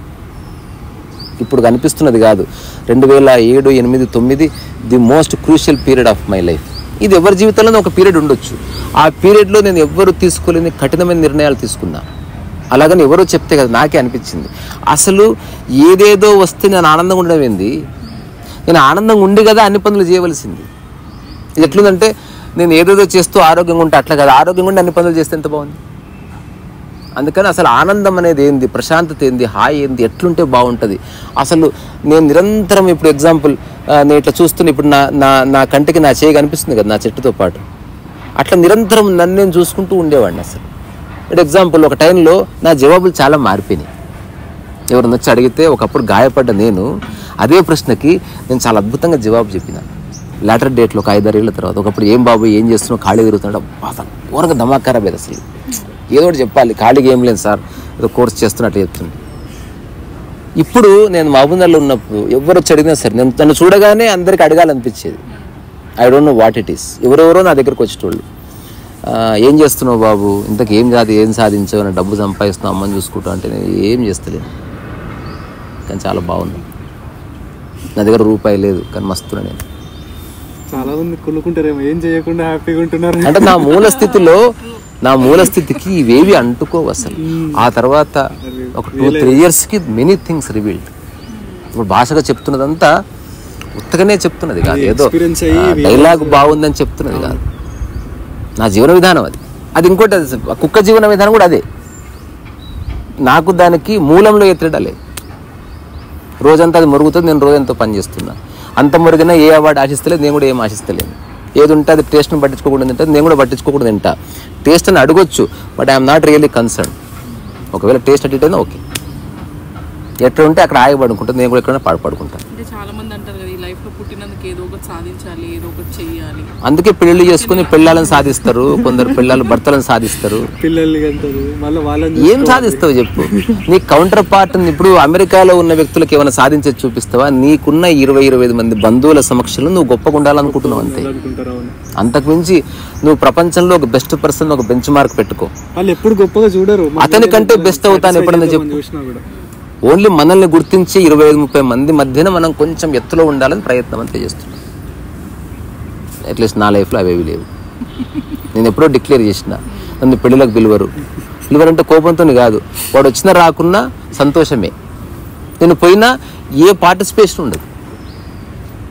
ఇప్పుడు కనిపిస్తున్నది కాదు, 2007, 2008, 2009 the most crucial period of my life. ఇది ఎవరి జీవితంలో ఒక పీరియడ్ ఉండొచ్చు. ఆ పీరియడ్లో నేను ఎవ్వరు తీసుకోలేని కఠినమైన నిర్ణయాలు తీసుకున్నా. అలాగని ఎవరో చెప్తే కదా, నాకే అనిపించింది అసలు ఏదేదో వస్తే నేను ఆనందంగా ఉండడం ఏంది, నేను ఆనందంగా ఉండి కదా అన్ని పనులు చేయవలసింది. ఇది ఎట్లుందంటే నేను ఏదేదో చేస్తూ ఆరోగ్యంగా ఉంటే అట్లా కదా, ఆరోగ్యంగా ఉండి అన్ని పనులు చేస్తే ఎంత బాగుంది. అందుకని అసలు ఆనందం అనేది ఏంది, ప్రశాంతత ఏంది, హాయి ఏంది, ఎట్లుంటే బాగుంటుంది. అసలు నేను నిరంతరం ఇప్పుడు ఎగ్జాంపుల్ నేను ఇట్లా చూస్తున్నా, ఇప్పుడు నా కంటికి నా చేయి కనిపిస్తుంది కదా నా చెట్టుతో పాటు, అట్లా నిరంతరం నన్ను నేను చూసుకుంటూ ఉండేవాడిని. అసలు ఇప్పుడు ఎగ్జాంపుల్ ఒక టైంలో నా జవాబులు చాలా మారిపోయినాయి. ఎవరిని వచ్చి అడిగితే ఒకప్పుడు గాయపడ్డ నేను అదే ప్రశ్నకి నేను చాలా అద్భుతంగా జవాబు చెప్పిన. లేటర్ డేట్లో ఒక 5-6 ఏళ్ళ తర్వాత ఒకప్పుడు ఏం బాబు ఏం చేస్తున్నావు, ఖాళీ తిరుగుతున్నాడు, అసలు ఘోరంగా దమాకారా లేదు. అసలు ఏదో ఒకటి చెప్పాలి, ఖాళీగా ఏం లేదు సార్, ఏదో కోర్స్ చేస్తున్నట్టు చెప్తుంది. ఇప్పుడు నేను మహబూబ్నగర్లో ఉన్నప్పుడు ఎవరు వచ్చి అడిగినా సరే నేను తను చూడగానే అందరికి అడగాలనిపించేది. I don't know what it is. ఎవరెవరో నా దగ్గరకు వచ్చేటోళ్ళు, ఏం చేస్తున్నావు బాబు, ఇంతకు ఏం కాదు, ఏం సాధించావు, నేను డబ్బు సంపాదిస్తున్నావు, అమ్మని చూసుకుంటావు అంటే నేను ఏం చేస్తలేను, కానీ చాలా బాగుంది. నా దగ్గర రూపాయి లేదు కానీ మస్తున్నా నేను. చాలా మంది కుళ్ళుకుంటారేమో, ఏం చేయకుండా హ్యాపీగా ఉంటున్నారు. అంటే నా మూల స్థితికి ఇవేవి అంటుకోవు అసలు. ఆ తర్వాత ఒక 2-3 yearsకి మెనీ థింగ్స్ రివీల్డ్. ఇప్పుడు భాషగా చెప్తున్నదంతా ఉత్తగానే చెప్తున్నది కాదు, ఏదో డైలాగ్ బాగుందని చెప్తున్నది కాదు. నా జీవన విధానం అది ఇంకోటి, కుక్క జీవన విధానం కూడా అదే. నాకు దానికి మూలంలో ఎత్తడా లేదు. రోజంతా అది మురుగుతుంది, నేను రోజంతా పని చేస్తున్నా. అంత మురిగినా ఏ అవార్డు ఆశిస్తలేదు, నేను కూడా ఏం ఆశిస్తలేను. ఏది ఉంటే అది టేస్ట్ని పట్టించుకోకుండా తింటే నేను కూడా పట్టించుకోకుండా తింటా. టేస్ట్ అని అడగొచ్చు, but I'm not really concern. ఒకవేళ టేస్ట్ అట్టిటైనా ఓకే, ఎట్లా ఉంటే అక్కడ ఆగిపడుకుంటుంది, నేను కూడా ఎక్కడైనా పాడుకుంటాను. అంటే చాలా మంది అంటారు కదా, ఈ లైఫ్లో పుట్టినందుకు ఏదో ఒకటి సాధించాలి, ఏదో ఒకటి చెయ్యాలి. అందుకే పెళ్లి చేసుకుని పిల్లలను సాధిస్తారు, కొందరు పిల్లలు భర్తలను సాధిస్తారు. ఏం సాధిస్తావు చెప్పు? నీ కౌంటర్ పార్ట్ ఇప్పుడు అమెరికాలో ఉన్న వ్యక్తులకు ఏమైనా సాధించేది చూపిస్తావా? నీకున్న 20-25 మంది బంధువుల సమక్షంలో నువ్వు గొప్పగా ఉండాలనుకుంటున్నావు అంతే. అంతకుమించి నువ్వు ప్రపంచంలో ఒక బెస్ట్ పర్సన్ ఒక బెంచ్ మార్క్ పెట్టుకో. వాళ్ళు ఎప్పుడు గొప్పగా చూడరు, అతని కంటే బెస్ట్ అవుతాను ఎప్పుడన్నా చెప్పు. ఓన్లీ మనల్ని గుర్తించి 25-30 మంది మధ్యన మనం కొంచెం ఎత్తులో ఉండాలని ప్రయత్నం అంతే చేస్తున్నాం. అట్లీస్ట్ నా లైఫ్లో అవేవి లేవు. నేను ఎప్పుడో డిక్లేర్ చేసిన, నన్ను పెళ్ళిళ్ళకి పిలువరంటే కోపంతో కాదు, వాడు వచ్చినా రాకున్నా సంతోషమే. నేను పోయినా ఏ పార్టిసిపేషన్ ఉండదు.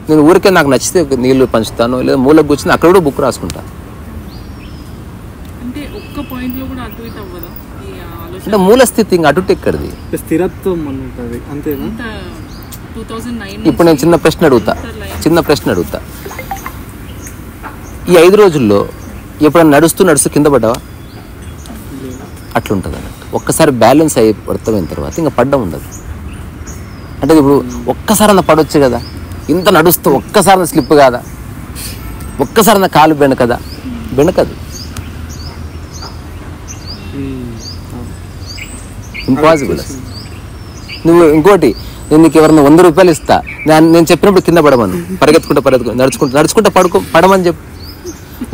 నేను ఊరికే నాకు నచ్చితే నీళ్ళు పంచుతాను, లేదా మూలకు కూర్చుని అక్కడ కూడా బుక్ రాసుకుంటాను. అంటే ఒక్క పాయింట్లో కూడా అటు ఇటు అవ్వదా? అంటే మూల స్థితి ఇంకా అటు ఎక్కడిది, స్థిరత్వం ఉంటుంది అంతేనా? 2009 ఇప్పుడు నేను చిన్న ప్రశ్న అడుగుతా. ఈ 5 రోజుల్లో ఎప్పుడైనా నడుస్తూ కింద పడ్డావా? అట్లుంటుంది అన్నట్టు. ఒక్కసారి బ్యాలెన్స్ అయ్యి పడతామైన తర్వాత ఇంకా పడ్డం ఉండదు. అంటే ఇప్పుడు ఒక్కసారి పడవచ్చు కదా, ఇంత నడుస్తూ ఒక్కసారి స్లిప్ కాదా, ఒక్కసారి కాలు బెనకదు. ఇంపాసిబుల్. నువ్వు ఇంకోటి, నేను నీకు ఎవరన్నా 100 రూపాయలు ఇస్తా, నేను చెప్పినప్పుడు కింద పడమను, పరిగెత్తుకుంటా నడుచుకుంటా పడమని చెప్పు.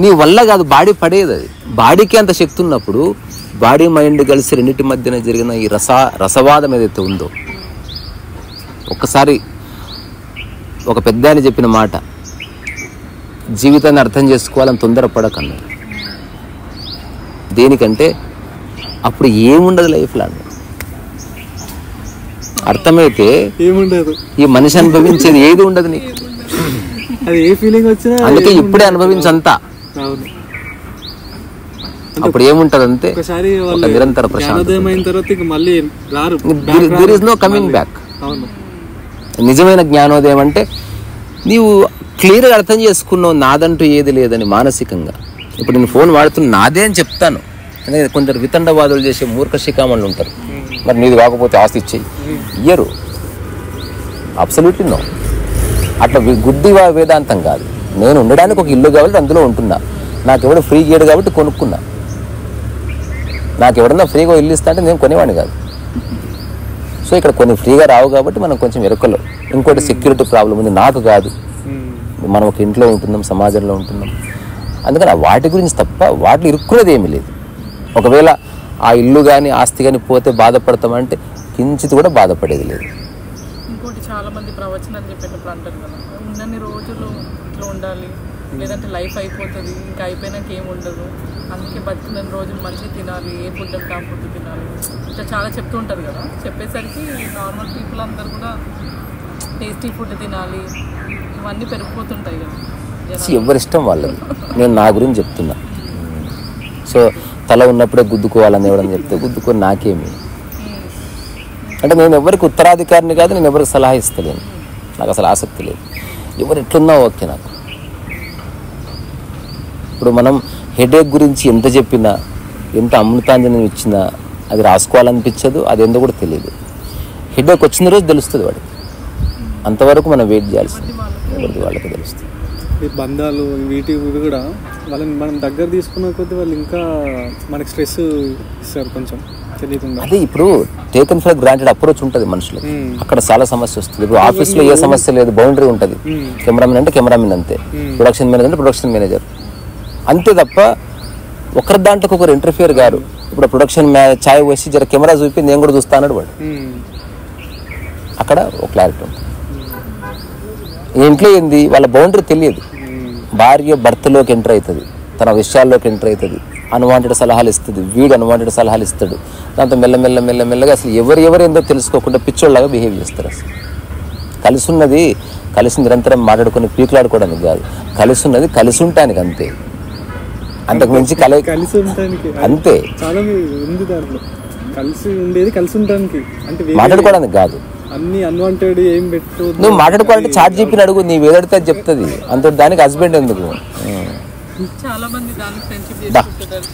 నీ వల్ల కాదు, బాడీ పడేది. అది బాడీకి అంత శక్తి ఉన్నప్పుడు బాడీ మైండ్ కలిసి రెండింటి మధ్యన జరిగిన ఈ రసవాదం ఏదైతే ఉందో, ఒక్కసారి ఒక పెద్ద ఆయన చెప్పిన మాట, జీవితాన్ని అర్థం చేసుకోవాలని తొందరపడకన్నా. దేనికంటే అప్పుడు ఏముండదు లైఫ్లో. అర్థమైతే ఏముండదు, ఈ మనిషి అనుభవించేది ఏది ఉండదు నీకు. అది ఏ ఫీలింగ్ వచ్చినా అందుకే ఇప్పుడే అనుభవించంతా. అప్పుడు ఏముంటది అంతే, ఒక నిరంతర ప్రశాంతత. There is no coming back. నిజమైన జ్ఞానోదయం అంటే నీవు క్లియర్గా అర్థం చేసుకున్నావు నాదంటూ ఏది లేదని మానసికంగా. ఇప్పుడు నేను ఫోన్ వాడుతున్నా నాదే అని చెప్తాను. కొందరు వితండవాదులు చేసే మూర్ఖ శిఖామణులు ఉంటారు, మరి నీది కాకపోతే ఆస్తి ఇచ్చేయి, ఇయ్యరు. Absolutely no. అట్లా గుడ్డి వేదాంతం కాదు. నేను ఉండడానికి ఒక ఇల్లు కాబట్టి అందులో ఉంటున్నా, నాకు ఎవడు ఫ్రీ ఇయ్యడు కాబట్టి కొనుక్కున్నా. నాకు ఎవడన్నా ఫ్రీగా ఇల్లు ఇస్తా అంటే నేను కొనేవాడిని కాదు. సో ఇక్కడ కొన్ని ఫ్రీగా రావు కాబట్టి మనం కొంచెం ఎరుకలో. ఇంకోటి సెక్యూరిటీ ప్రాబ్లం ఉంది, నాకు కాదు. మనం ఒక ఇంట్లో ఉంటున్నాం, సమాజంలో ఉంటున్నాం, అందుకని వాటి గురించి తప్ప వాటిలో ఇరుక్కునేది ఏమీ లేదు. ఒకవేళ ఆ ఇల్లు కానీ ఆస్తి కానీ పోతే బాధపడతామంటే కించిత్ కూడా బాధపడేది లేదు. ఇంకోటి చాలా మంది ప్రవచనాలు చెప్పేటప్పుడు అంటారు కదా, ఉన్నన్ని రోజులు ఇట్లా ఉండాలి, లేదంటే లైఫ్ అయిపోతుంది, ఇంకా అయిపోయినాక ఏమి ఉండదు, అందుకే బతికిన రోజులు మంచిగా తినాలి, ఏ ఫుడ్ అంటే ఆ ఫుడ్ తినాలి, ఇట్లా చాలా చెప్తూ ఉంటారు కదా. చెప్పేసరికి నార్మల్ పీపుల్ అందరు కూడా టేస్టీ ఫుడ్ తినాలి, ఇవన్నీ పెరిగిపోతుంటాయి కదా. ఎవరిష్టం వాళ్ళది. నేను నా గురించి చెప్తున్నా. సో తల ఉన్నప్పుడే గుద్దుకోవాలని ఎవడని చెప్తే గుద్దుకొని నాకేమి. అంటే నేను ఎవరికి ఉత్తరాధికారిని కాదు, నేను ఎవరికి సలహా ఇస్తలేను, నాకు అసలు ఆసక్తి లేదు. ఎవరు ఎట్లున్నా ఓకే నాకు. ఇప్పుడు మనం హెడేక్ గురించి ఎంత చెప్పినా, ఎంత అమృతాంజనం ఇచ్చినా అది రాసుకోవాలనిపించదు, అది ఎందుకు కూడా తెలియదు. హెడేక్ వచ్చిన రోజు తెలుస్తుంది వాడికి, అంతవరకు మనం వెయిట్ చేయాల్సింది, ఎవరికి వాళ్ళకి తెలుస్తుంది. ఈ బంధాలు వీటి కూడా వాళ్ళని మనం దగ్గర తీసుకున్న కొద్దీ వాళ్ళు ఇంకా మనకి స్ట్రెస్ ఇస్తారు కొంచెం తెలియకుండా. అదే ఇప్పుడు టేకన్ ఫర్ గ్రాంటెడ్ అప్రోచ్ ఉంటుంది మనుషులకి, అక్కడ చాలా సమస్య వస్తుంది. ఇప్పుడు ఆఫీస్లో ఏ సమస్య లేదు, బౌండరీ ఉంటుంది. కెమెరామెన్ అంటే కెమెరామెన్ అంతే, ప్రొడక్షన్ మేనేజర్ అంటే ప్రొడక్షన్ మేనేజర్ అంతే తప్ప ఒకరి దాంట్లోకి ఒకరు ఇంటర్ఫియర్ గారు. ఇప్పుడు ప్రొడక్షన్ ఛాయ్ వేసి జర కెమెరా చూపి నేను కూడా చూస్తా అన్నాడు వాడు, అక్కడ ఒక క్లారిటీ ఉంటుంది. ఇంట్లో ఏంది వాళ్ళ బౌండరీ తెలియదు. భార్య భర్తలోకి ఎంటర్ అవుతుంది, తన విషయాల్లోకి ఎంటర్ అవుతుంది, అన్వాంటెడ్ సలహాలు ఇస్తుంది, వీడు అన్వాంటెడ్ సలహాలు ఇస్తాడు. దాంతో మెల్లమెల్లగా అసలు ఎవరు ఏందో తెలుసుకోకుండా పిచ్చోళ్ళలాగా బిహేవ్ చేస్తారు. అసలు కలిసి నిరంతరం మాట్లాడుకుని పీకులాడుకోవడానికి కాదు, కలిసి ఉన్నది కలిసి ఉండటానికి అంతే, అంతకు మించి కలిసి ఉండటానికి అంతే. చాలా ఉంది దాంట్లో, కలిసి ఉండేది కలిసి ఉండటానికి అంటే మాట్లాడుకోవడానికి కాదు. అన్ని అన్వాంటెడ్ ఏం పెట్టు. నువ్వు మాట్లాడుకోవాలంటే చాట్ జీపీని అడుగు, నీ ఏదడితే అది చెప్తుంది. అంత దానికి హస్బెండ్ ఎందుకు? చాలా మంది దానికి ఫ్రెండ్షిప్ చేసుకుంటారు.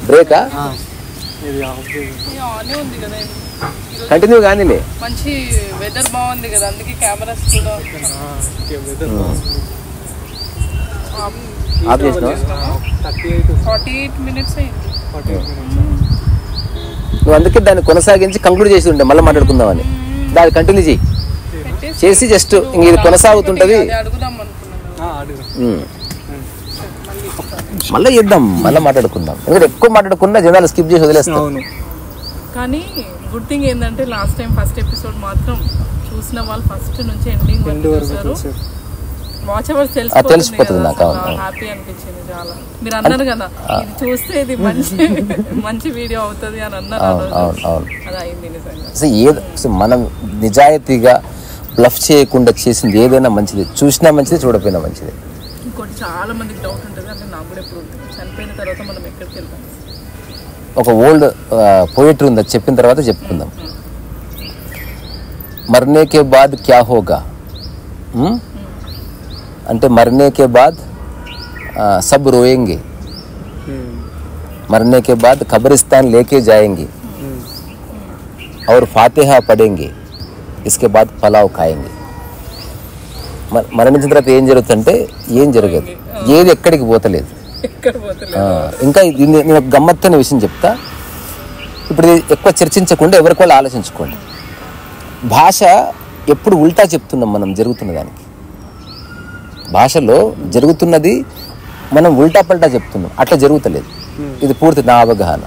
బ్రేకా ఉంది కదా, కంటిన్యూ కానీలే. మంచి వెదర్ బాగుంది కదా, అందుకే కెమెరాస్ కూడా ఆఫ్ చేసినావా? 48 minutes అయింది. నువ్వు అందుకే దాన్ని కొనసాగించి కంక్లూడ్ చేసి ఉంటే మళ్ళీ మాట్లాడుకుందామని దాన్ని కంటిన్యూ చేసి జస్ట్ ఇంక ఇది కొనసాగుతుంటది. మళ్ళీ చేద్దాం, మళ్ళీ మాట్లాడుకుందాం. ఎందుకంటే ఎక్కువ మాట్లాడుకున్నా జనాలు స్కిప్ చేసి వదిలేస్తాం. కానీ గుడ్ థింగ్ ఏంటంటే లాస్ట్ టైం ఫస్ట్ ఎపిసోడ్ మాత్రం చూసిన వాళ్ళు ఫస్ట్ నుంచి ఎండింగ్ వరకు చూసారు. వాచ్ అవర్స్ తెలిసిపోతుంది. నాకు హ్యాపీ అనిపించింది చాలా. మీరు అన్నారు కదా ఇది చూస్తే ఇది మంచి వీడియో అవుతుంది అని అన్నారు. అది అయింది నిజంగా. మనం నిజాయితీగా బ్లఫ్ చేయకుండా చేసింది ఏదైనా మంచిది, చూసినా మంచిది, చూడపోయినా మంచిది. ఇంకోటి చాలా మందికి డౌట్ ఉంటుంది, అంటే నాకు కూడా ఎప్పుడు చనిపోయిన తర్వాత మనం ఎక్కడికి వెళ్తాం. ఒక ఓల్డ్ పోయిటరీ ఉంది, అది చెప్పిన తర్వాత చెప్పుకుందాం. మర్నే కే బాద్ క్యా హోగా అంటే मरने के बाद सब रोएंगे, मरने के बाद कब्रिस्तान लेके जाएंगे और फातिहा पढ़ेंगे, इसके बाद पलाव खाएंगे. మరణించిన తర్వాత ఏం జరుగుతుందంటే ఏం జరగదు, ఏది ఎక్కడికి పోతలేదు. ఇంకా నేను ఒక గమ్మత్తైన విషయం చెప్తా. ఇప్పుడు ఇది ఎక్కువ చర్చించకుండా ఎవరికి వాళ్ళు ఆలోచించుకోండి. భాష ఎప్పుడు ఉల్టా చెప్తున్నాం మనం జరుగుతున్న దానికి. భాషలో జరుగుతున్నది మనం ఉల్టా పల్టా చెప్తున్నాం, అట్లా జరుగుతలేదు. ఇది పూర్తి నా అవగాహన.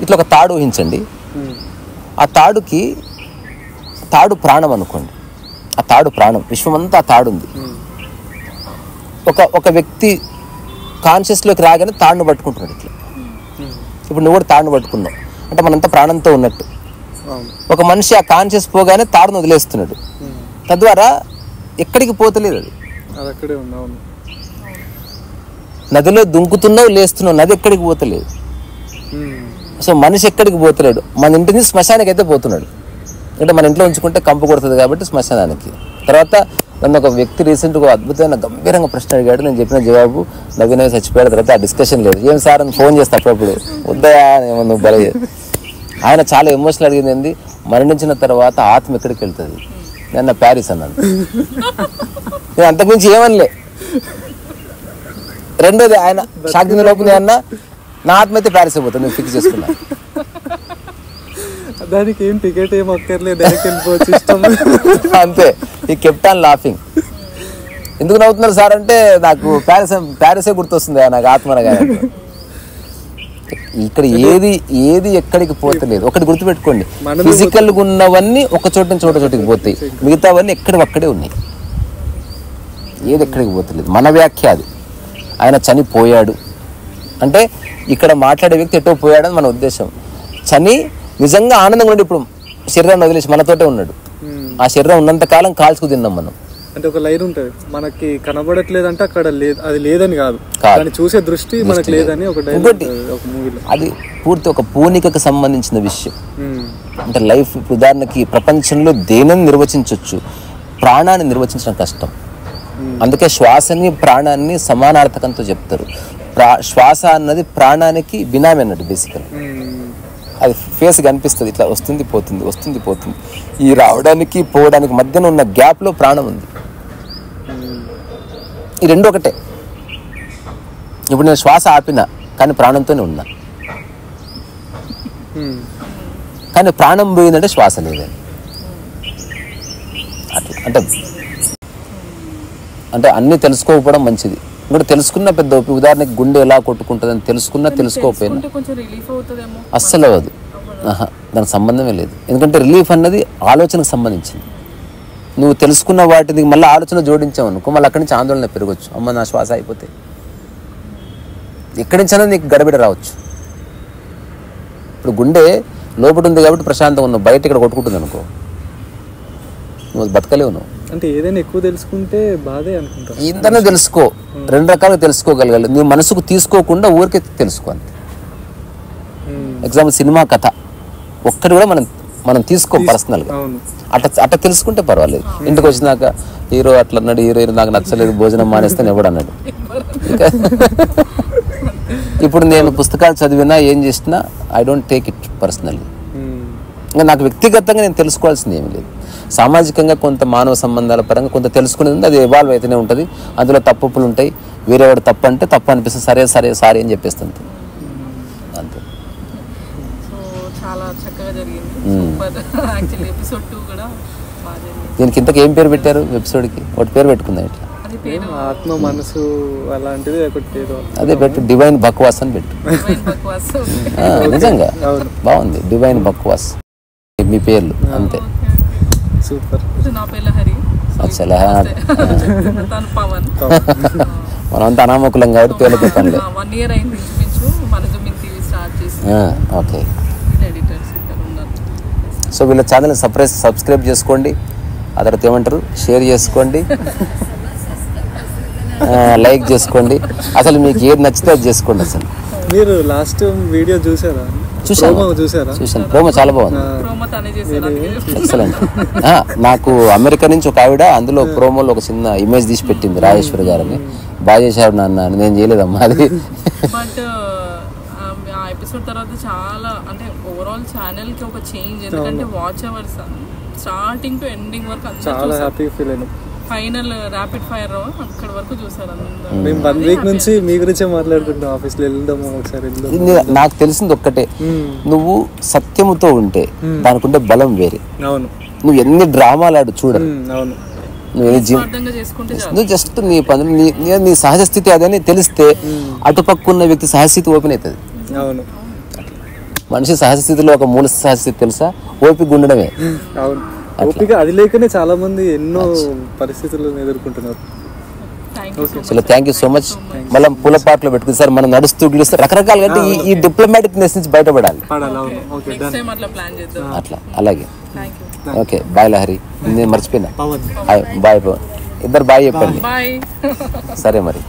ఇట్లా ఒక తాడు ఊహించండి, ఆ తాడు ప్రాణం అనుకోండి. ఆ తాడు ప్రాణం, విశ్వమంతా ఆ తాడు ఉంది. ఒక వ్యక్తి కాన్షియస్లోకి రాగానే తాడును పట్టుకుంటున్నాడు ఇట్లా. ఇప్పుడు నువ్వు కూడా తాడును పట్టుకున్నావు అంటే మనంతా ప్రాణంతో ఉన్నట్టు. ఒక మనిషి ఆ కాన్షియస్ పోగానే తాడును వదిలేస్తున్నాడు, తద్వారా ఎక్కడికి పోతలేదు. అది నదిలో దుంకుతున్నావు, లేస్తున్నావు, నది ఎక్కడికి పోతలేదు. సో మనిషి ఎక్కడికి పోతలేడు. మన ఇంటి నుంచి శ్మశానానికి అయితే పోతున్నాడు, అంటే మన ఇంట్లో ఉంచుకుంటే కంపు కొడుతుంది కాబట్టి శ్మశానానికి. తర్వాత నన్ను ఒక వ్యక్తి రీసెంట్గా అద్భుతమైన గంభీరంగా ప్రశ్న అడిగాడు. నేను చెప్పిన జవాబు నవీన్ చచ్చిపోయిన తర్వాత ఆ డిస్కషన్ లేదు. ఏం సార్ అని ఫోన్ చేస్తా అప్పుడప్పుడు, వద్దయా నువ్వు బల. ఆయన చాలా ఎమోషనల్ అడిగింది ఏంది, మరణించిన తర్వాత ఆత్మ ఎక్కడికి వెళ్తుంది? నేను ప్యారిస్ అన్నాను. నేను అంతకుమించి ఏమనలే. రెండోది ఆయన సాక్షి లోపల అన్న నా ఆత్మ అయితే ప్యారిస్ అయిపోతుంది, నేను ఫిక్స్ చేసుకున్నా. దానికి ఏం టికెట్ ఏం అక్కర్లేదు, డైరెక్ట్ వెళ్ళిపోవచ్చు ఇష్టం. అంతే. ఈ కెప్టాన్ లాఫింగ్. ఎందుకు నవ్వుతున్నారు సార్ అంటే నాకు ప్యారిసే గుర్తొస్తుంది నాకు ఆత్మనగా. ఇక్కడ ఏది ఎక్కడికి పోతలేదు. ఒకటి గుర్తుపెట్టుకోండి, ఫిజికల్ గా ఉన్నవన్నీ ఒక చోట నుంచి చోటికి పోతాయి, మిగతావన్నీ ఎక్కడే ఉన్నాయి. ఏది ఎక్కడికి పోతలేదు. మన వ్యాఖ్య అది. ఆయన చనిపోయాడు అంటే ఇక్కడ మాట్లాడే వ్యక్తి ఎటో పోయాడని మన ఉద్దేశం. నిజంగా ఆనందంగా ఉండి ఇప్పుడు శరీరాన్ని వదిలేసి మనతోటే ఉన్నాడు. ఆ శరీరం ఉన్నంత కాలం కాల్చుకు తిన్నాం మనం. అంటే ఒక లైన్ ఉంటుంది, మనకి కనబడట్లేదు అంటే అక్కడ లేదు, అది లేదని కాదు, దాన్ని చూసే దృష్టి మనకు లేదని ఒక మూవీలో. అది పూర్తి ఒక పూనికకు సంబంధించిన విషయం. అంటే లైఫ్ ఉదాహరణకి ప్రపంచంలో దేనిని నిర్వచించవచ్చు, ప్రాణాన్ని నిర్వచించడం కష్టం. అందుకే శ్వాసని ప్రాణాన్ని సమానార్థకంతో చెప్తారు. శ్వాస అన్నది ప్రాణానికి బినామీ అన్నట్టు బేసికల్. అది ఫేస్ కనిపిస్తుంది, ఇట్లా వస్తుంది పోతుంది వస్తుంది పోతుంది. ఈ రావడానికి పోవడానికి మధ్యన ఉన్న గ్యాప్లో ప్రాణం ఉంది. ఈ రెండు ఒకటే. ఇప్పుడు నేను శ్వాస ఆపినా కానీ ప్రాణంతోనే ఉన్నా, కానీ ప్రాణం పోయిందంటే శ్వాస లేదని. అట్లా అంటే అన్నీ తెలుసుకోకపోవడం మంచిది. ఇంకోటి తెలుసుకున్న పెద్ద ఉదాహరణకి గుండె ఎలా కొట్టుకుంటుందని తెలుసుకోకపోయినా అస్సలు అవ్వదు. దానికి సంబంధమే లేదు. ఎందుకంటే రిలీఫ్ అన్నది ఆలోచనకు సంబంధించింది. నువ్వు తెలుసుకున్న వాటిని మళ్ళీ ఆలోచన జోడించావు అనుకో, మళ్ళీ అక్కడి నుంచి ఆందోళన పెరగచ్చు. అమ్మ నా శ్వాస అయిపోతే ఎక్కడి నుంచైనా నీకు గడబిడ రావచ్చు. ఇప్పుడు గుండె లోపల ఉంది కాబట్టి ప్రశాంతంగా ఉన్నావు, బయట ఇక్కడ కొట్టుకుంటుంది అనుకో, నువ్వు బతకలేవు. నువ్వు అంటే ఏదైనా ఎక్కువ తెలుసుకుంటే బాధే అనుకుంటా. ఇంతనే తెలుసుకో, రెండు రకాలుగా తెలుసుకోగలగాలి. నువ్వు మనసుకు తీసుకోకుండా ఊరికే తెలుసుకో అంతే. ఎగ్జాంపుల్ సినిమా కథ ఒక్కటి కూడా మనం తీసుకో పర్సనల్గా. అట్లా తెలుసుకుంటే పర్వాలేదు. ఇంటికి వచ్చినాక హీరో అట్లా అన్నాడు, హీరో నాకు నచ్చలేదు, భోజనం మానేస్తాను ఎవడు అన్నాడు. ఇప్పుడు నేను పుస్తకాలు చదివినా ఏం చేసినా I don't take it personally. ఇంకా నాకు వ్యక్తిగతంగా నేను తెలుసుకోవాల్సింది ఏమీ లేదు. సామాజికంగా కొంత మానవ సంబంధాల పరంగా కొంత తెలుసుకునేది ఉంది, అది ఎవాల్వ్ అయితేనే ఉంటుంది. అందులో తప్పులు ఉంటాయి. వేరేవాడు తప్పు అంటే తప్పు అనిపిస్తుంది, సరే సారీ అని చెప్పేస్తుంది అంతే. చాలా చక్కగా జరిగింది. యాక్చువల్లీ ఎపిసోడ్ 2 కూడా బాగా జరిగింది. దీనికి ఇంతకు ఏం పేరు పెట్టారు ఎపిసోడ్కి? ఒకటి పేరు పెట్టుకుందా ఇట్లా, ఆత్మ మనసు అలాంటిది ఒకటి పేరు. అదే పెట్టు, డివైన్ బక్వాస్ అని పెట్టు. నిజంగా బాగుంది, డివైన్ బక్వాస్ మీ పేర్లు అంతే. సూపర్. నా పేరు హరి. మనంతా అనామకులం కాబట్టి పేర్లు చెప్పండి. 1 year అయింది మన జూమింగ్ టీవీ స్టార్ట్ చేసి. ఓకే. ఎడిటర్స్ ఇక్కడ ఉన్నారు. సో వీళ్ళ ఛానల్ సబ్స్క్రైబ్ చేసుకోండి, ఆ తర్వాత ఏమంటారు షేర్ చేసుకోండి, లైక్ చేసుకోండి. అసలు మీకు ఏది నచ్చితే అది చేసుకోండి. అసలు మీరు లాస్ట్ వీడియో చూసారా? చూశాను. ప్రోమో చాలా బాగుంది, ఎక్సలెంట్. నాకు అమెరికా నుంచి ఒక ఆవిడ అందులో ప్రోమోలో ఒక చిన్న ఇమేజ్ తీసి పెట్టింది, రాజేశ్వరి గారని. బాగా చేశారు నాన్న, నేను చేయలేదమ్మా అది. బట్ ఆ ఎపిసోడ్ తర్వాత చాలా అంటే ఓవరాల్ ఛానల్ కి ఒక చేంజ్. ఎందుకంటే watch hours starting to ending వరకు చాలా హ్యాపీ ఫీల్ అయినా. ఫైనల్ ర్యాపిడ్ ఫైర్ అక్కడ వరకు చూసారు. మేము 1 week నుంచి మీ గురించే మాట్లాడుకుంటాం, ఆఫీస్లో వెళ్దాము ఒకసారి. నాకు తెలిసింది ఒక్కటే, నువ్వు సత్యముతో ఉంటే దానికి ఉండే బలం వేరే. అవును. నువ్వు ఎన్ని డ్రామాలు ఆడు చూడరు, అవును. నువ్వు జస్ట్ నీ పనులు నీ సహజ స్థితి అదని తెలిస్తే అటుపక్కున్న వ్యక్తి సహజస్థితి ఓపెన్ అవుతుంది. అవును. మనిషి సహజస్థితిలో ఒక మూల సహజస్థితి తెలుసా, ఓపిక ఉండడమే. అవును. ఓపిక అది లేకనే చాలా మంది ఎన్నో పరిస్థితులను ఎదుర్కొంటున్నారు. చలో థ్యాంక్ యూ సో మచ్. మళ్ళీ పూల పాటలో పెట్టుకుని సార్ మనం నడుస్తూ గిలిస్తే రకరకాలుగా అంటే ఈ డిప్లొమాటిక్నెస్ నుంచి బయటపడాలి అట్లా. అలాగే ఓకే. బాయ్ లహరి, నేను మర్చిపోయినా. బాయ్. ఇద్దరు బాయ్ చెప్పండి. బాయ్. సరే మరి.